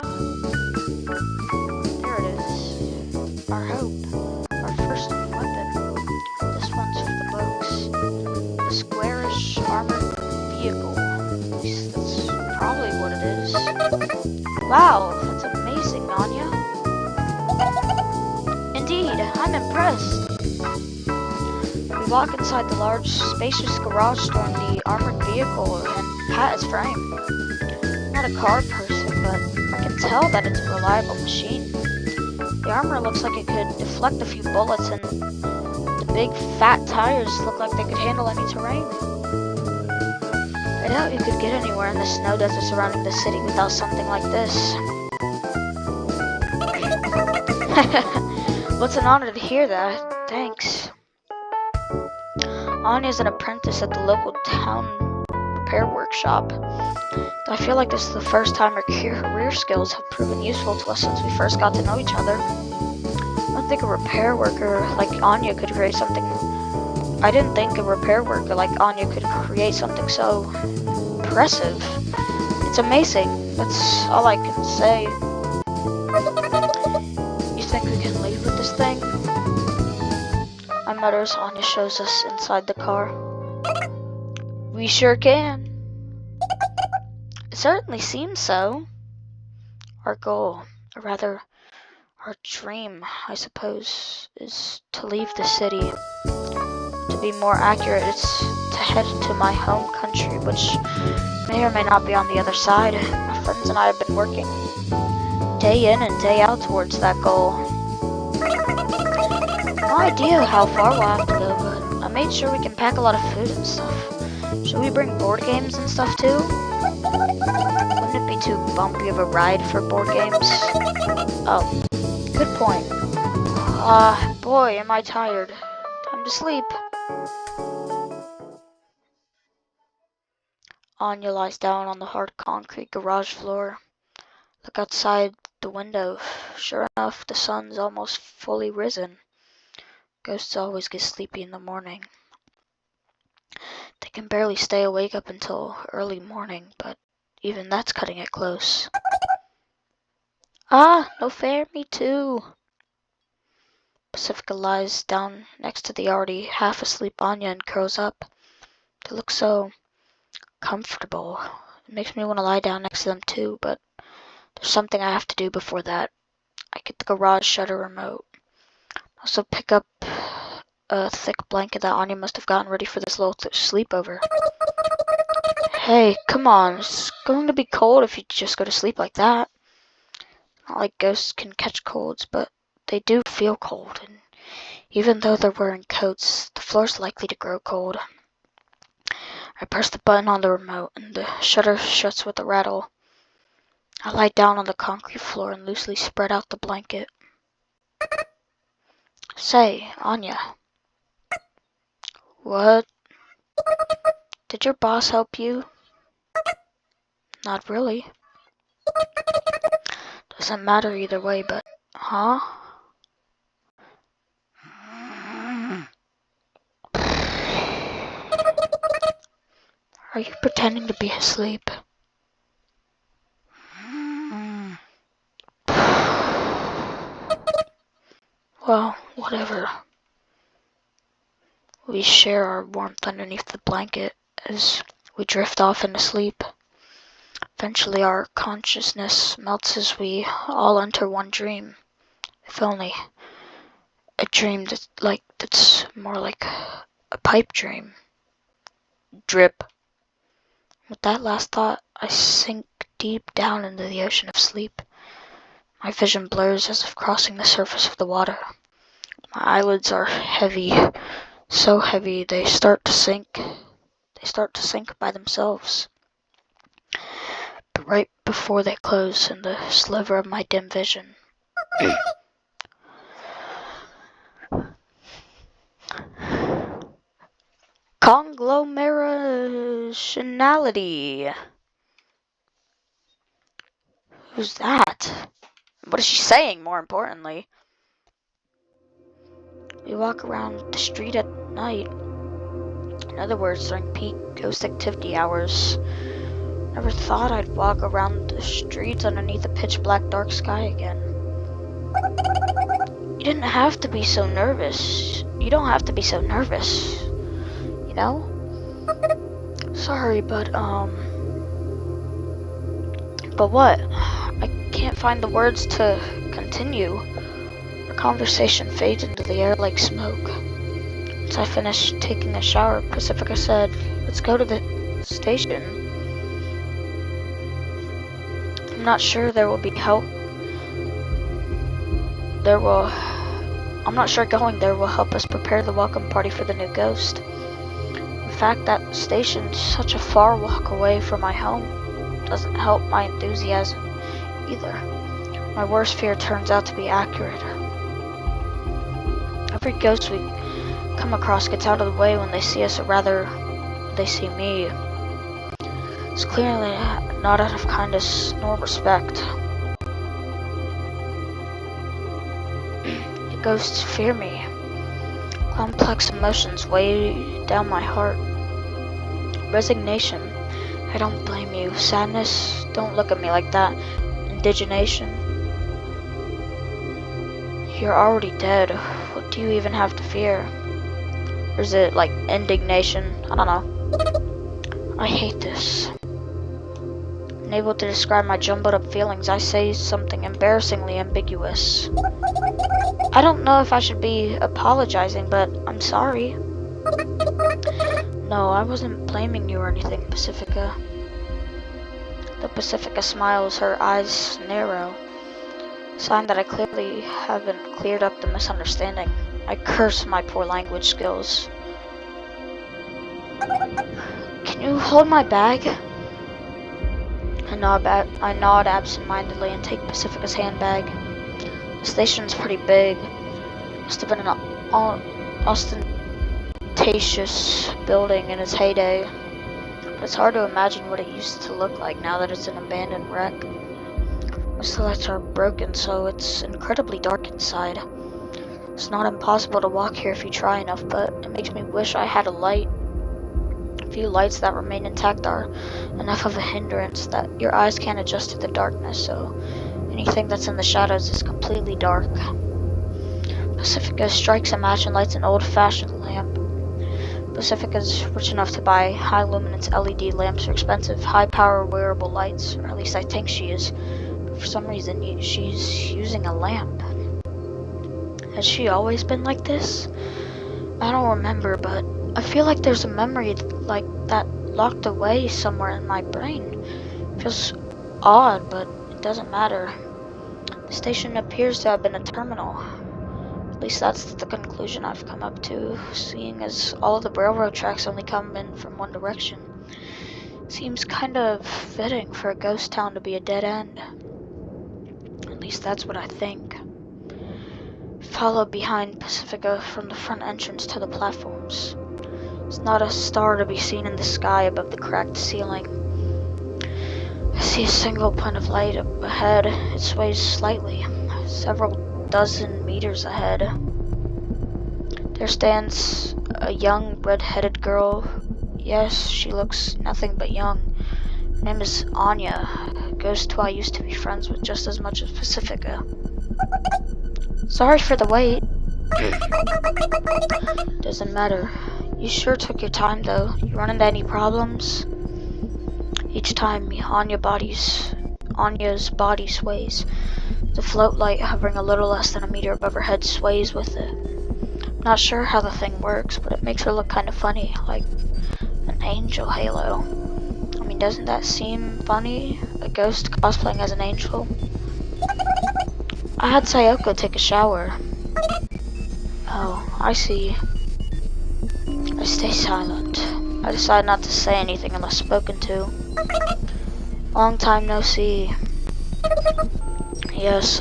There it is. Our hope. Our first weapon. This one's for the folks. The squarish armored vehicle. At least that's probably what it is. Wow, that's amazing, Anya. Indeed, I'm impressed. We walk inside the large, spacious garage storing the armored vehicle and pat its frame. I'm not a car person, but I can tell that it's a reliable machine. The armor looks like it could deflect a few bullets, and the big, fat tires look like they could handle any terrain. I doubt you could get anywhere in the snow desert surrounding the city without something like this. Well, it's an honor to hear that. Thanks. Anya's an apprentice at the local town repair workshop. I feel like this is the first time her career skills have proven useful to us since we first got to know each other. I don't think a repair worker like Anya could create something. I didn't think a repair worker like Anya could create something so impressive. It's amazing. That's all I can say. You think we can leave with this thing? I mutter as Anya shows us inside the car. We sure can. It certainly seems so. Our goal, or rather, our dream, I suppose, is to leave the city. To be more accurate, it's to head to my home country, which may or may not be on the other side. My friends and I have been working day in and day out towards that goal. No idea how far we'll have to go, but I made sure we can pack a lot of food and stuff. Should we bring board games and stuff too? Wouldn't it be too bumpy of a ride for board games? Oh, good point. Boy, am I tired. Time to sleep. Anya lies down on the hard concrete garage floor. Look outside the window. Sure enough, the sun's almost fully risen. Ghosts always get sleepy in the morning. They can barely stay awake up until early morning, but even that's cutting it close. Ah, no fair, me too. Pacifica lies down next to the already half asleep Anya and curls up. They look so comfortable. It makes me want to lie down next to them too, but there's something I have to do before that. I get the garage shutter remote. Also pick up a thick blanket that Anya must have gotten ready for this little sleepover. Hey, come on. It's going to be cold if you just go to sleep like that. Not like ghosts can catch colds, but they do feel cold, and even though they're wearing coats, the floor's likely to grow cold. I press the button on the remote, and the shutter shuts with a rattle. I lie down on the concrete floor and loosely spread out the blanket. Say, Anya. What? Did your boss help you? Not really. Doesn't matter either way, but... Huh? Are you pretending to be asleep? Well, whatever. We share our warmth underneath the blanket as we drift off into sleep. Eventually our consciousness melts as we all enter one dream. If only a dream that's more like a pipe dream. Drip. With that last thought, I sink deep down into the ocean of sleep. My vision blurs as if crossing the surface of the water. My eyelids are heavy, so heavy they start to sink. They start to sink by themselves. But right before they close in the sliver of my dim vision, conglomerationality. Who's that? What is she saying, more importantly? We walk around the street at night. In other words, during peak ghost activity hours. Never thought I'd walk around the streets underneath a pitch black dark sky again. You didn't have to be so nervous. You don't have to be so nervous. You know? Sorry, but what? I can't find the words to continue. Our conversation fades into the air like smoke. Once I finished taking a shower, Pacifica said, "Let's go to the station. I'm not sure there will be help. I'm not sure going there will help us prepare the welcome party for the new ghost. In fact, that station's such a far walk away from my home. Doesn't help my enthusiasm either. My worst fear turns out to be accurate. Every ghost we come across gets out of the way when they see us, or rather, they see me. It's clearly not out of kindness nor respect. The ghosts fear me. Complex emotions weigh down my heart. Resignation. I don't blame you. Sadness. Don't look at me like that. Indignation. You're already dead. What do you even have to fear? Or is it like indignation? I don't know. I hate this. Unable to describe my jumbled up feelings, I say something embarrassingly ambiguous. I don't know if I should be apologizing, but I'm sorry. No, I wasn't blaming you or anything, Pacifica. The Pacifica smiles, her eyes narrow. Sign that I clearly haven't cleared up the misunderstanding. I curse my poor language skills. Can you hold my bag? I nod absent-mindedly and take Pacifica's handbag. The station's pretty big. Must have been an ostentatious building in its heyday. But it's hard to imagine what it used to look like now that it's an abandoned wreck. Most of the lights are broken, so it's incredibly dark inside. It's not impossible to walk here if you try enough, but it makes me wish I had a light. A few lights that remain intact are enough of a hindrance that your eyes can't adjust to the darkness, so anything that's in the shadows is completely dark. Pacifica strikes a match and lights an old-fashioned lamp. Pacifica's rich enough to buy high-luminance LED lamps or expensive, high-power wearable lights, or at least I think she is. But for some reason, she's using a lamp. Has she always been like this? I don't remember, but I feel like there's a memory like that locked away somewhere in my brain. It feels odd, but it doesn't matter. The station appears to have been a terminal. At least that's the conclusion I've come up to, seeing as all the railroad tracks only come in from one direction. Seems kind of fitting for a ghost town to be a dead end. At least that's what I think. Followed behind Pacifica from the front entrance to the platforms. There's not a star to be seen in the sky above the cracked ceiling. I see a single point of light up ahead. It sways slightly, several dozen meters ahead. There stands a young red-headed girl. Yes, she looks nothing but young. Her name is Anya, a ghost who I used to be friends with just as much as Pacifica. Sorry for the wait. Doesn't matter. You sure took your time though. You run into any problems? Each time Anya's body sways. The float light hovering a little less than a meter above her head sways with it. I'm not sure how the thing works, but it makes her look kind of funny, like an angel halo. I mean, doesn't that seem funny? A ghost cosplaying as an angel? I had Sayoko take a shower. Oh, I see. I stay silent. I decide not to say anything unless spoken to. Long time no see. Yes,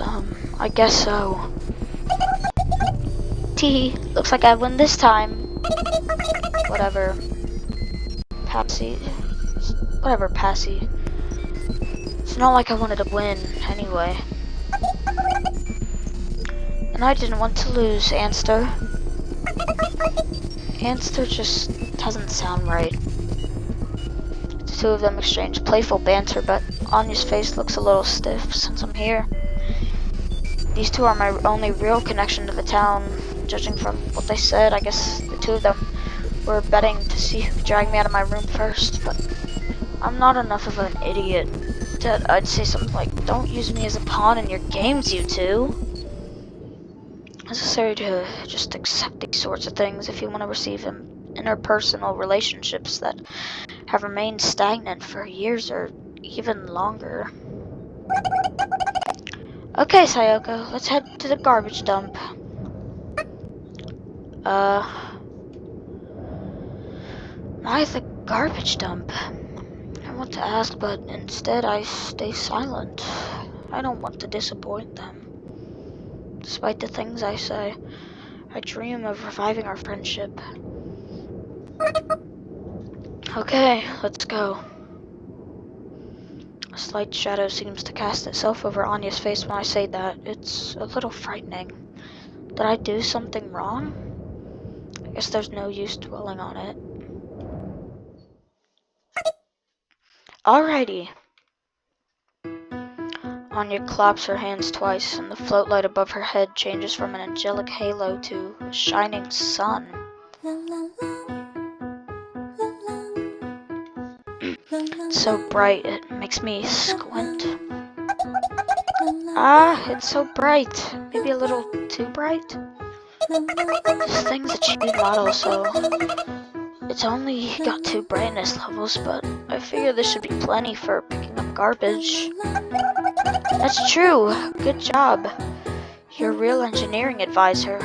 I guess so. Tee, looks like I win this time. Whatever. Passy. It's not like I wanted to win, anyway. And I didn't want to lose, Anster. Anster just doesn't sound right. The two of them exchange playful banter, but Anya's face looks a little stiff since I'm here. These two are my only real connection to the town. Judging from what they said, I guess the two of them were betting to see who could drag me out of my room first, but I'm not enough of an idiot that I'd say something like, don't use me as a pawn in your games, you two. It's necessary to just accept these sorts of things if you want to receive interpersonal relationships that have remained stagnant for years or even longer. Okay, Sayoko, let's head to the garbage dump. Why the garbage dump? I want to ask, but instead I stay silent. I don't want to disappoint them. Despite the things I say, I dream of reviving our friendship. Okay, let's go. A slight shadow seems to cast itself over Anya's face when I say that. It's a little frightening. Did I do something wrong? I guess there's no use dwelling on it. Alrighty. Anya claps her hands twice, and the float light above her head changes from an angelic halo to a shining sun. It's so bright, it makes me squint. Ah, it's so bright. Maybe a little too bright? This thing's a cheap model, so it's only got 2 brightness levels, but I figure this should be plenty for picking up garbage. That's true. Good job. You're a real engineering advisor.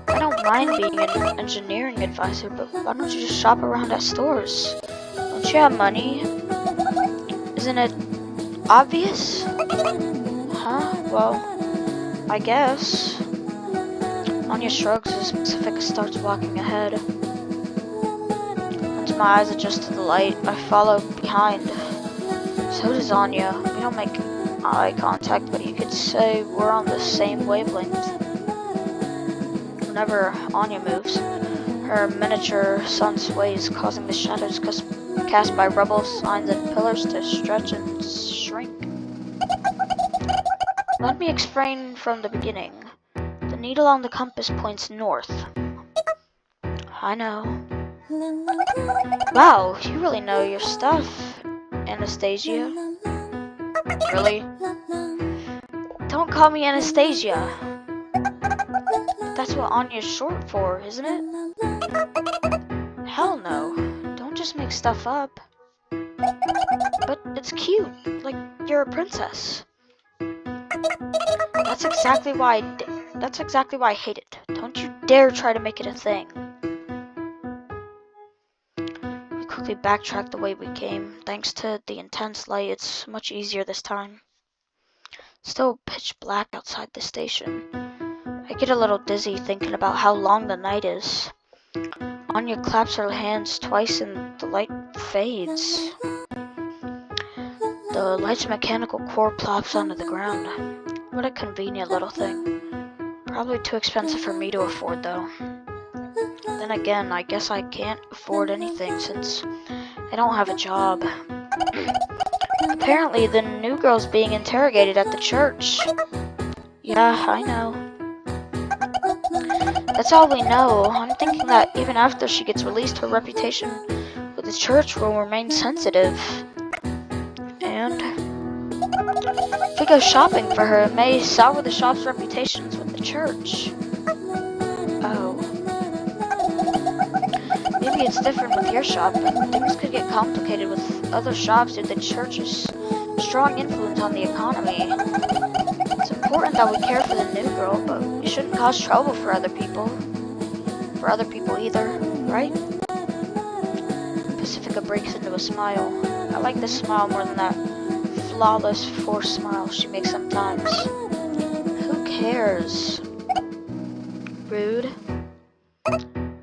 I don't mind being an engineering advisor, but why don't you just shop around at stores? Don't you have money? Isn't it obvious? Huh? Well, I guess. Anya shrugs as Pacifica starts walking ahead. Once my eyes adjust to the light, I follow behind. So does Anya. We don't make eye contact, but you could say we're on the same wavelength. Whenever Anya moves, her miniature sun sways, causing the shadows cast by rubble, signs, and pillars to stretch and shrink. Let me explain from the beginning. needle on the compass points north. I know. Wow, you really know your stuff, Anastasia. Really? Don't call me Anastasia. That's what Anya's short for, isn't it? Hell no. Don't just make stuff up. But it's cute, like you're a princess. That's exactly why I hate it. Don't you dare try to make it a thing. We quickly backtracked the way we came. Thanks to the intense light, it's much easier this time. Still pitch black outside the station. I get a little dizzy thinking about how long the night is. Anya claps her hands twice and the light fades. The light's mechanical core plops onto the ground. What a convenient little thing. Probably too expensive for me to afford though. Then again, I guess I can't afford anything since I don't have a job. Apparently the new girl's being interrogated at the church. Yeah, I know. That's all we know. I'm thinking that even after she gets released, her reputation with the church will remain sensitive. And if we go shopping for her, it may sour the shop's reputations with the church. Oh. Maybe it's different with your shop, but things could get complicated with other shops due to the church's strong influence on the economy. It's important that we care for the new girl, but we shouldn't cause trouble for other people. For other people either, right? Pacifica breaks into a smile. I like this smile more than that flawless forced smile she makes sometimes. Who cares? Rude.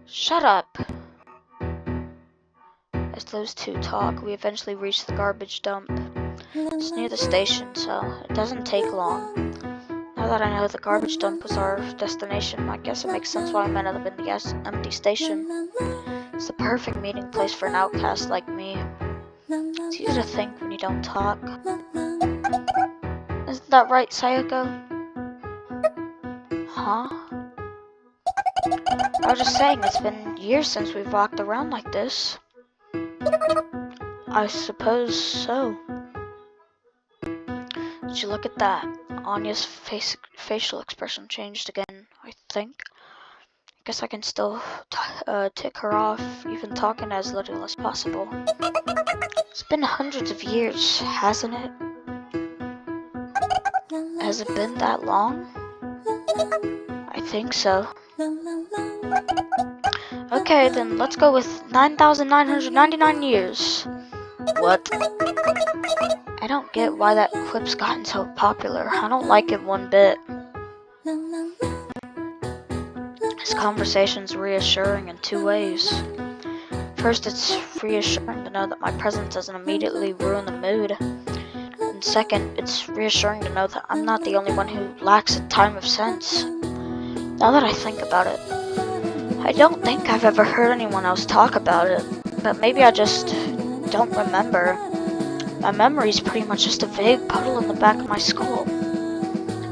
Shut up. As those two talk, we eventually reach the garbage dump. It's near the station, so it doesn't take long. Now that I know the garbage dump was our destination, I guess it makes sense why I ended up in the empty station. It's the perfect meeting place for an outcast like me. It's easy to think when you don't talk. Isn't that right, Sayoko? Huh? I was just saying, it's been years since we've walked around like this. I suppose so. Did you look at that? Anya's facial expression changed again, I think. I guess I can still tick her off, even talking as little as possible. It's been hundreds of years, hasn't it? Has it been that long? I think so. Okay, then let's go with 9,999 years. What? I don't get why that quip's gotten so popular. I don't like it one bit. This conversation's reassuring in two ways. First, it's reassuring to know that my presence doesn't immediately ruin the mood. And second, it's reassuring to know that I'm not the only one who lacks a time of sense. Now that I think about it, I don't think I've ever heard anyone else talk about it, but maybe I just don't remember. My memory's pretty much just a vague puddle in the back of my skull.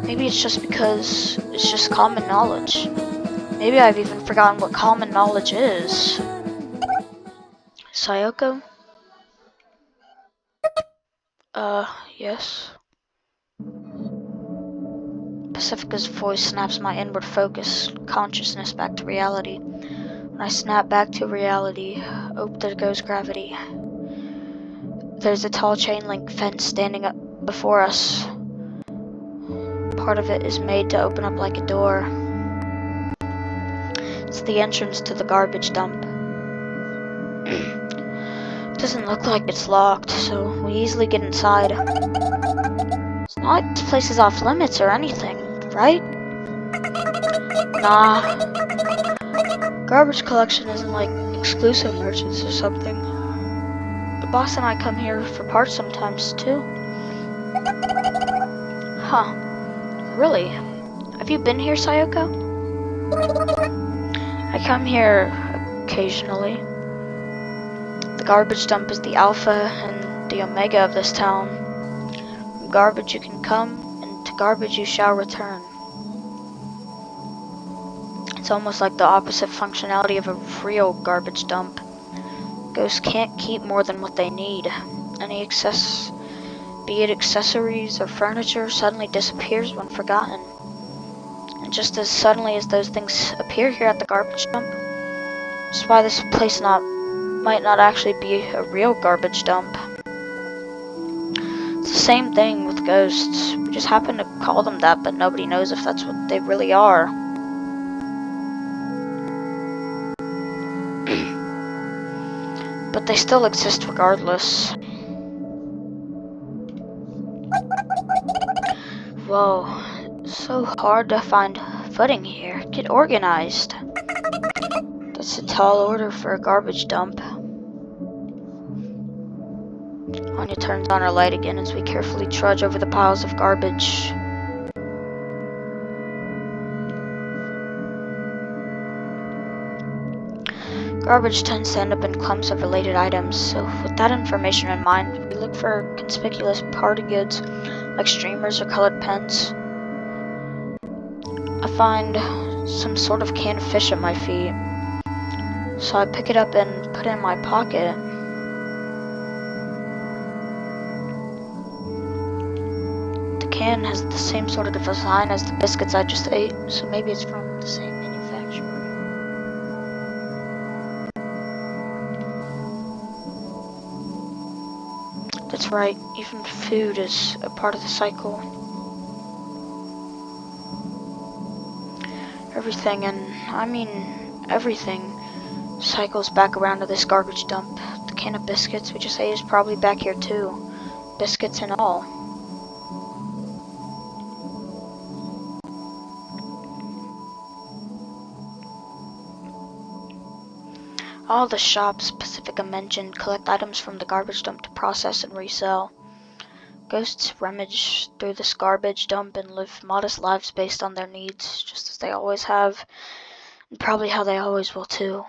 Maybe it's just because it's just common knowledge. Maybe I've even forgotten what common knowledge is. Sayoko? Yes? Pacifica's voice snaps my inward focus, consciousness back to reality. When I snap back to reality, oh, there goes gravity. There's a tall chain link fence standing up before us. Part of it is made to open up like a door. It's the entrance to the garbage dump. It doesn't look like it's locked, so we easily get inside. It's not like this place is off limits or anything, right? Nah. Garbage collection isn't like exclusive merchants or something. The boss and I come here for parts sometimes, too. Huh. Really? Have you been here, Sayoko? I come here occasionally. The garbage dump is the alpha and the omega of this town. From garbage you can come, and to garbage you shall return. It's almost like the opposite functionality of a real garbage dump. Ghosts can't keep more than what they need. Any excess, be it accessories or furniture, suddenly disappears when forgotten. And just as suddenly as those things appear here at the garbage dump, which is why this place might not actually be a real garbage dump. It's the same thing with ghosts. We just happen to call them that, but nobody knows if that's what they really are. But they still exist regardless. Whoa, so hard to find footing here. Get organized. That's a tall order for a garbage dump. Anya turns on her light again as we carefully trudge over the piles of garbage. Garbage tends to end up in clumps of related items, so with that information in mind, we look for conspicuous party goods like streamers or colored pens. I find some sort of canned fish at my feet, so I pick it up and put it in my pocket. The can has the same sort of design as the biscuits I just ate, so maybe it's from the same manufacturer. That's right, even food is a part of the cycle. Everything, and I mean everything, cycles back around to this garbage dump. The can of biscuits we just ate is probably back here too. Biscuits and all. All the shops Pacifica mentioned collect items from the garbage dump to process and resell. Ghosts rummage through this garbage dump and live modest lives based on their needs, just as they always have, and probably how they always will too.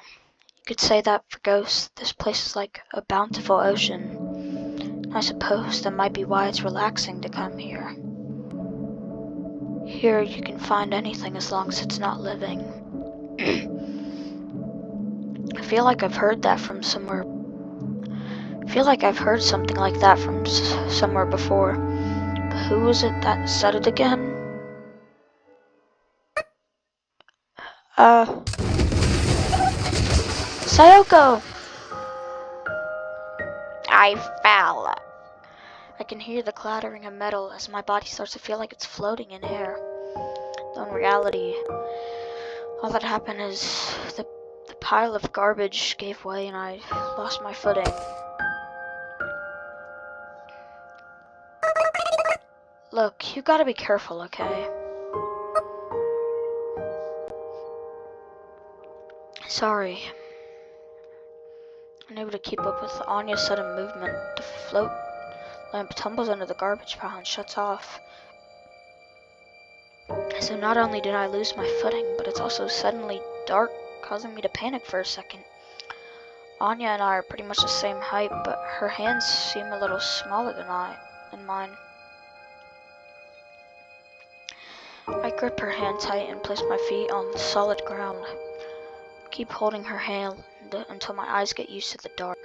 You could say that for ghosts, this place is like a bountiful ocean. I suppose that might be why it's relaxing to come here. Here you can find anything as long as it's not living. I feel like I've heard that from somewhere. I feel like I've heard something like that from somewhere before. But who was it that said it again? Sayoko! I fell. I can hear the clattering of metal as my body starts to feel like it's floating in air. Though in reality, all that happened is the pile of garbage gave way and I lost my footing. Look, you gotta be careful, okay? Sorry. Unable to keep up with Anya's sudden movement, the float lamp tumbles under the garbage pile and shuts off. So not only did I lose my footing, but it's also suddenly dark, causing me to panic for a second. Anya and I are pretty much the same height, but her hands seem a little smaller than mine. I grip her hand tight and place my feet on solid ground. Keep holding her hand until my eyes get used to the dark.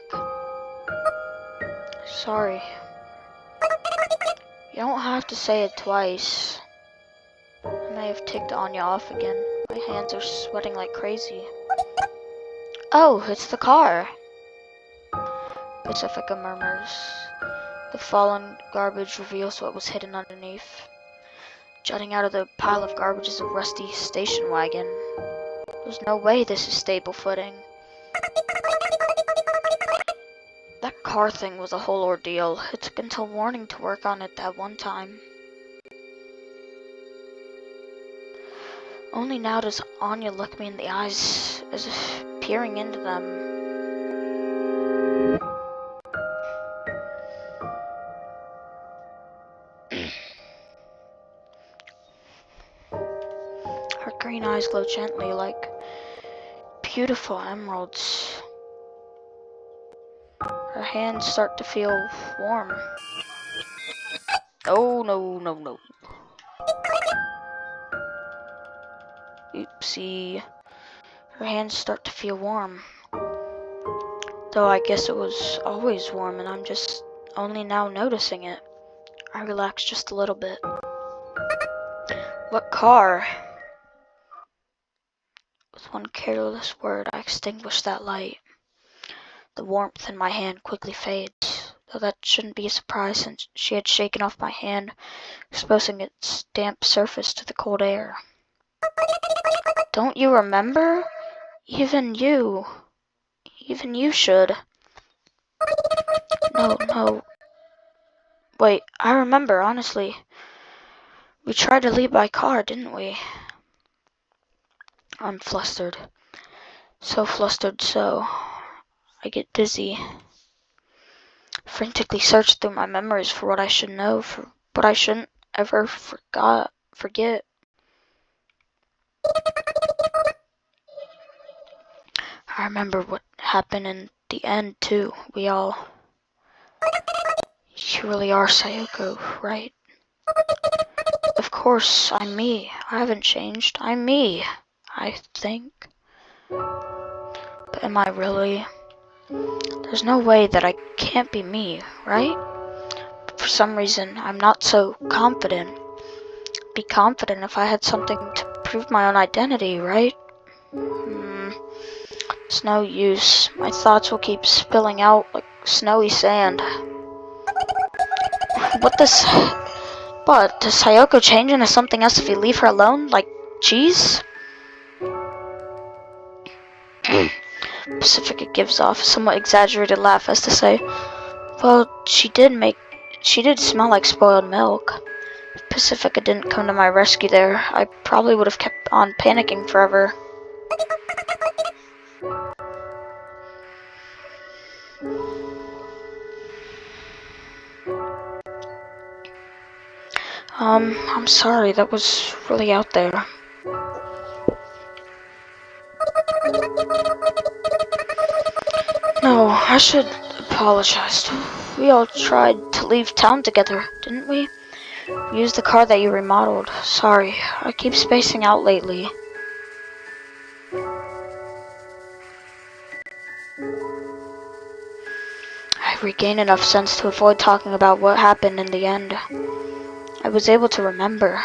Sorry. You don't have to say it twice. I may have ticked Anya off again. My hands are sweating like crazy. Oh, it's the car! Pacifica murmurs. The fallen garbage reveals what was hidden underneath. Jutting out of the pile of garbage is a rusty station wagon. There's no way this is stable footing. That car thing was a whole ordeal. It took until morning to work on it that one time. Only now does Anya look me in the eyes, as if peering into them. Her green eyes glow gently like beautiful emeralds. Her hands start to feel warm. Oh, no. Oopsie. Her hands start to feel warm. Though I guess it was always warm and I'm just only now noticing it. I relax just a little bit. What car? With one careless word, I extinguish that light. The warmth in my hand quickly fades, though that shouldn't be a surprise since she had shaken off my hand, exposing its damp surface to the cold air. Don't you remember? Even you should. No. Wait, I remember, honestly. We tried to leave by car, didn't we? I'm flustered. So flustered, so I get dizzy. Frantically search through my memories for what I should know, for what I shouldn't ever forget. I remember what happened in the end, too. You really are Sayoko, right? Of course, I'm me. I haven't changed. I'm me, I think. But am I really? There's no way that I can't be me, right? But for some reason, I'm not so confident. Be confident if I had something to prove my own identity, right? It's no use. My thoughts will keep spilling out like snowy sand. Does Sayoko change into something else if you leave her alone? Like cheese? Pacifica gives off a somewhat exaggerated laugh as to say, well, she did smell like spoiled milk. If Pacifica didn't come to my rescue there, I probably would have kept on panicking forever. I'm sorry, that was really out there. No, I should apologize. We all tried to leave town together, didn't we? We used the car that you remodeled. Sorry, I keep spacing out lately. I regained enough sense to avoid talking about what happened in the end. I was able to remember.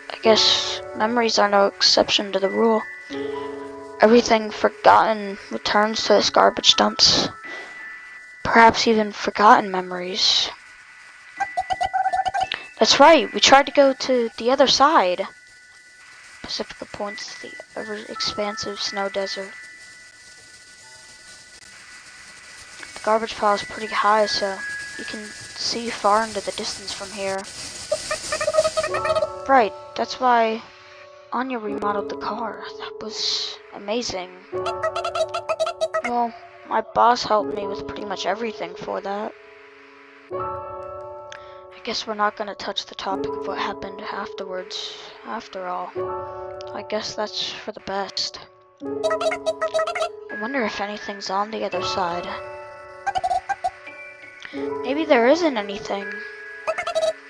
I guess memories are no exception to the rule. Everything forgotten returns to its garbage dumps. Perhaps even forgotten memories. That's right, we tried to go to the other side. Pacifica points to the ever-expansive snow desert. The garbage pile is pretty high, so you can see far into the distance from here. Right, that's why Anya remodeled the car. That was amazing. Well, my boss helped me with pretty much everything for that. I guess we're not gonna touch the topic of what happened afterwards, after all. I guess that's for the best. I wonder if anything's on the other side. Maybe there isn't anything.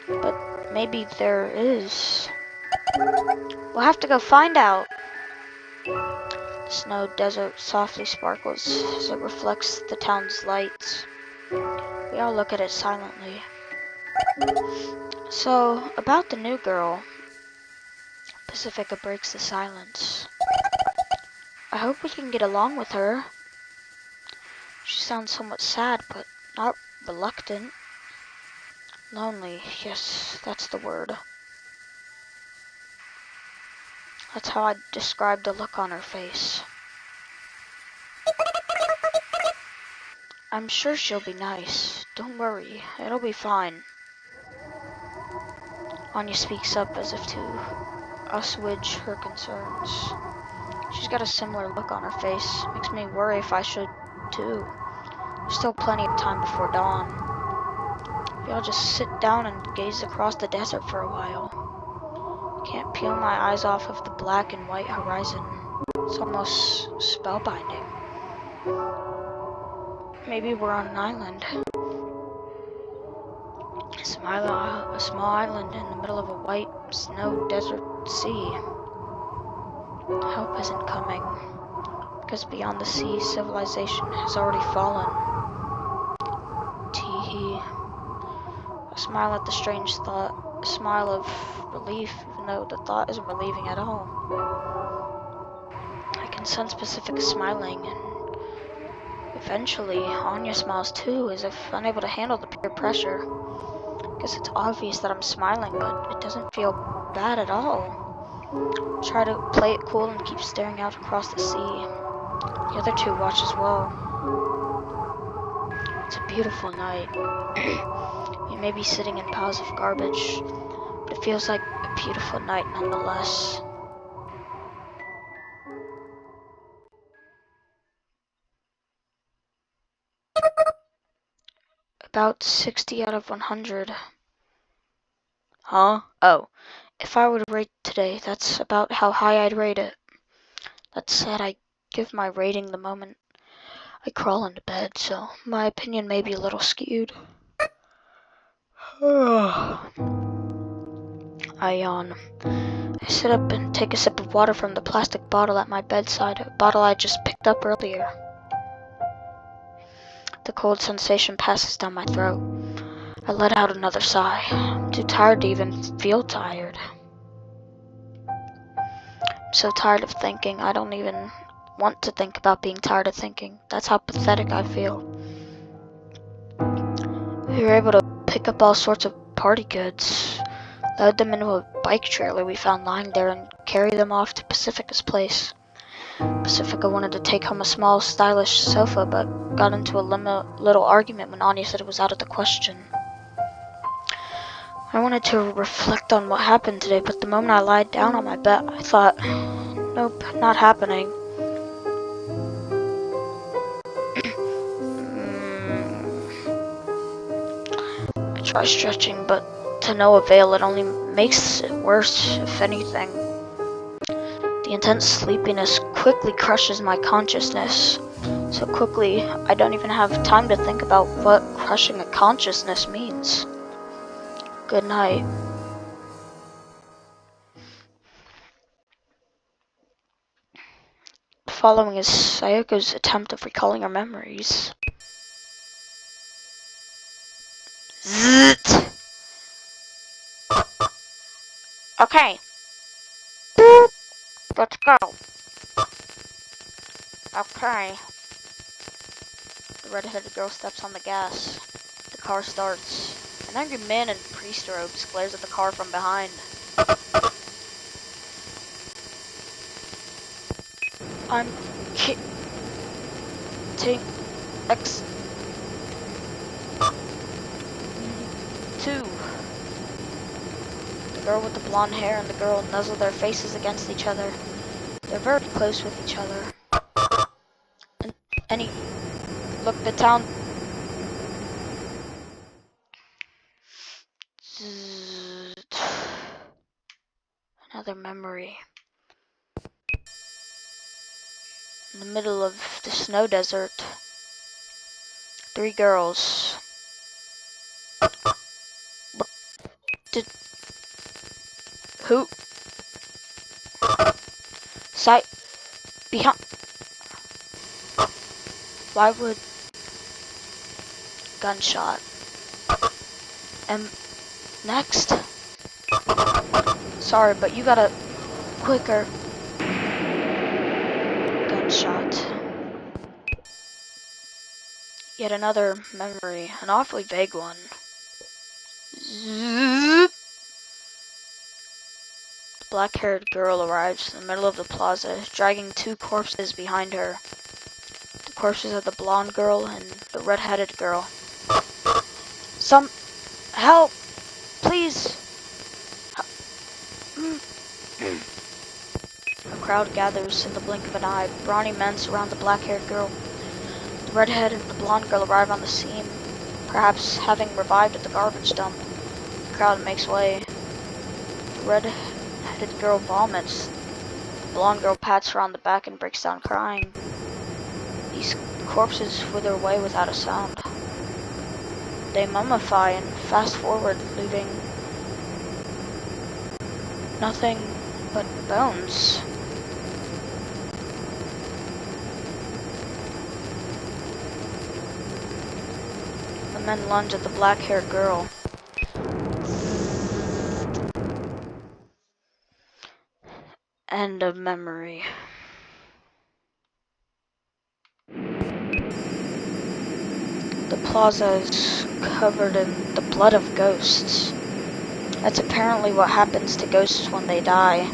But maybe there is. We'll have to go find out. The snow desert softly sparkles as it reflects the town's lights. We all look at it silently. So, about the new girl. Pacifica breaks the silence. I hope we can get along with her. She sounds somewhat sad, but not reluctant. Lonely, yes, that's the word. That's how I'd describe the look on her face. I'm sure she'll be nice. Don't worry, it'll be fine. Anya speaks up as if to assuage her concerns. She's got a similar look on her face. Makes me worry if I should, too. There's still plenty of time before dawn. Maybe I'll just sit down and gaze across the desert for a while. I can't peel my eyes off of the black and white horizon. It's almost spellbinding. Maybe we're on an island. A small island in the middle of a white snow desert sea. Help isn't coming. Americas beyond the sea, civilization has already fallen. Tee-hee. I smile at the strange thought, a smile of relief, even though the thought isn't relieving at all. I can sense Pacifica smiling, and eventually Anya smiles too, as if unable to handle the peer pressure. Guess it's obvious that I'm smiling, but it doesn't feel bad at all. Try to play it cool and keep staring out across the sea. The other two watch as well. It's a beautiful night. We may be sitting in piles of garbage, but it feels like a beautiful night nonetheless. About 60 out of 100. Huh? Oh. If I were to rate today, that's about how high I'd rate it. That said, I give my rating the moment I crawl into bed, so my opinion may be a little skewed. I yawn. I sit up and take a sip of water from the plastic bottle at my bedside, a bottle I just picked up earlier. The cold sensation passes down my throat. I let out another sigh. I'm too tired to even feel tired. I'm so tired of thinking, I don't even want to think about being tired of thinking. That's how pathetic I feel. We were able to pick up all sorts of party goods, load them into a bike trailer we found lying there, and carry them off to Pacifica's place. Pacifica wanted to take home a small, stylish sofa, but got into a little argument when Anya said it was out of the question. I wanted to reflect on what happened today, but the moment I lied down on my bed, I thought, nope, not happening. I try stretching, but to no avail. It only makes it worse, if anything. The intense sleepiness quickly crushes my consciousness. So quickly, I don't even have time to think about what crushing a consciousness means. Good night. The following is Sayoko's attempt of recalling her memories. Zzzt. Okay. Let's go. Okay. The red-headed girl steps on the gas. The car starts. An angry man in priest robes glares at the car from behind. I'm X 2. The girl with the blonde hair and the girl nuzzle their faces against each other. They're very close with each other. And look, the town. Another memory. In the middle of the snow desert, 3 girls. Who? Sight behind. Why would gunshot? And next. Sorry, but you gotta quicker. Gunshot. Yet another memory, an awfully vague one. Zoop. The black-haired girl arrives in the middle of the plaza, dragging 2 corpses behind her. The corpses of the blonde girl and the red-headed girl. Some help, please. A crowd gathers in the blink of an eye. Brawny men surround the black-haired girl. The redhead and the blonde girl arrive on the scene, perhaps having revived at the garbage dump. The crowd makes way. The red-headed girl vomits. The blonde girl pats her on the back and breaks down crying. These corpses wither away without a sound. They mummify and fast forward, leaving nothing but bones. men lunge at the black-haired girl. End of memory. The plaza is covered in the blood of ghosts. That's apparently what happens to ghosts when they die.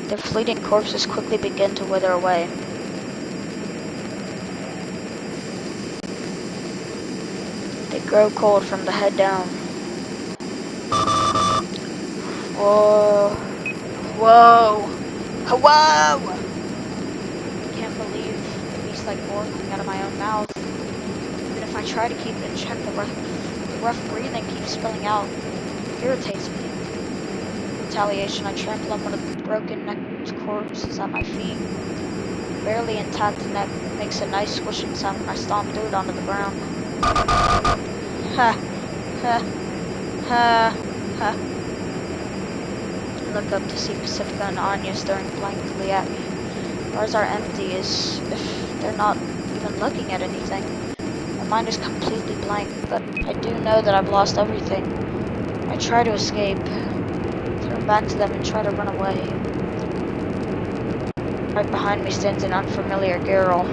Their fleeting corpses quickly begin to wither away. They grow cold from the head down. Whoa. Whoa. Whoa! I can't believe the beast-like roar coming out of my own mouth. Even if I try to keep it in check, the rough breathing keeps spilling out. It irritates me. In retaliation, I trample on one of the broken-necked corpses at my feet. Barely intact neck makes a nice squishing sound when I stomp through it onto the ground. Ha! Ha! Ha! Ha! I look up to see Pacifica and Anya staring blankly at me. Ours are empty as if they're not even looking at anything. My mind is completely blank, but I do know that I've lost everything. I try to escape, turn back to them and try to run away. Right behind me stands an unfamiliar girl.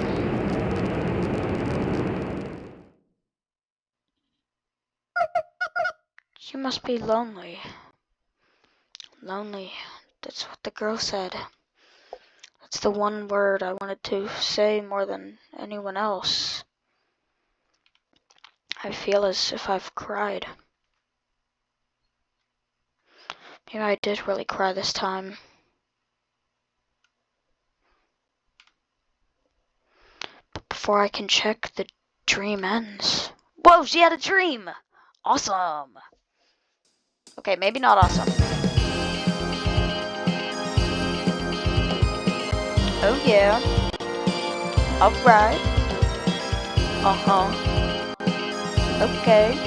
You must be lonely. Lonely. That's what the girl said. That's the one word I wanted to say more than anyone else. I feel as if I've cried. Maybe I did really cry this time. But before I can check, the dream ends. Whoa, she had a dream! Awesome! Okay, maybe not awesome. Oh yeah. Alright. Uh-huh. Okay.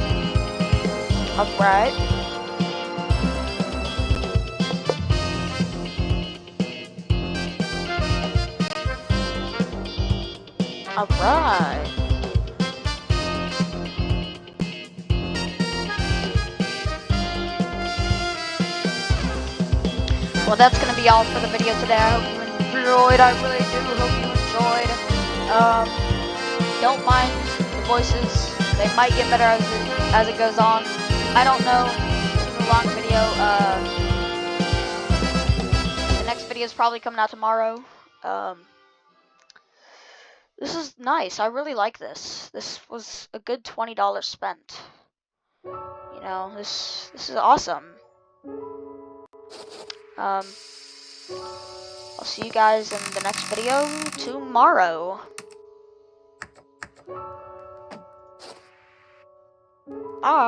Alright. Alright. Well, that's gonna be all for the video today. I hope you enjoyed. I really do hope you enjoyed. Don't mind the voices. They might get better as it goes on. I don't know. This is a long video. The next video is probably coming out tomorrow. This is nice. I really like this. This was a good $20 spent. You know, this is awesome. I'll see you guys in the next video tomorrow. Bye.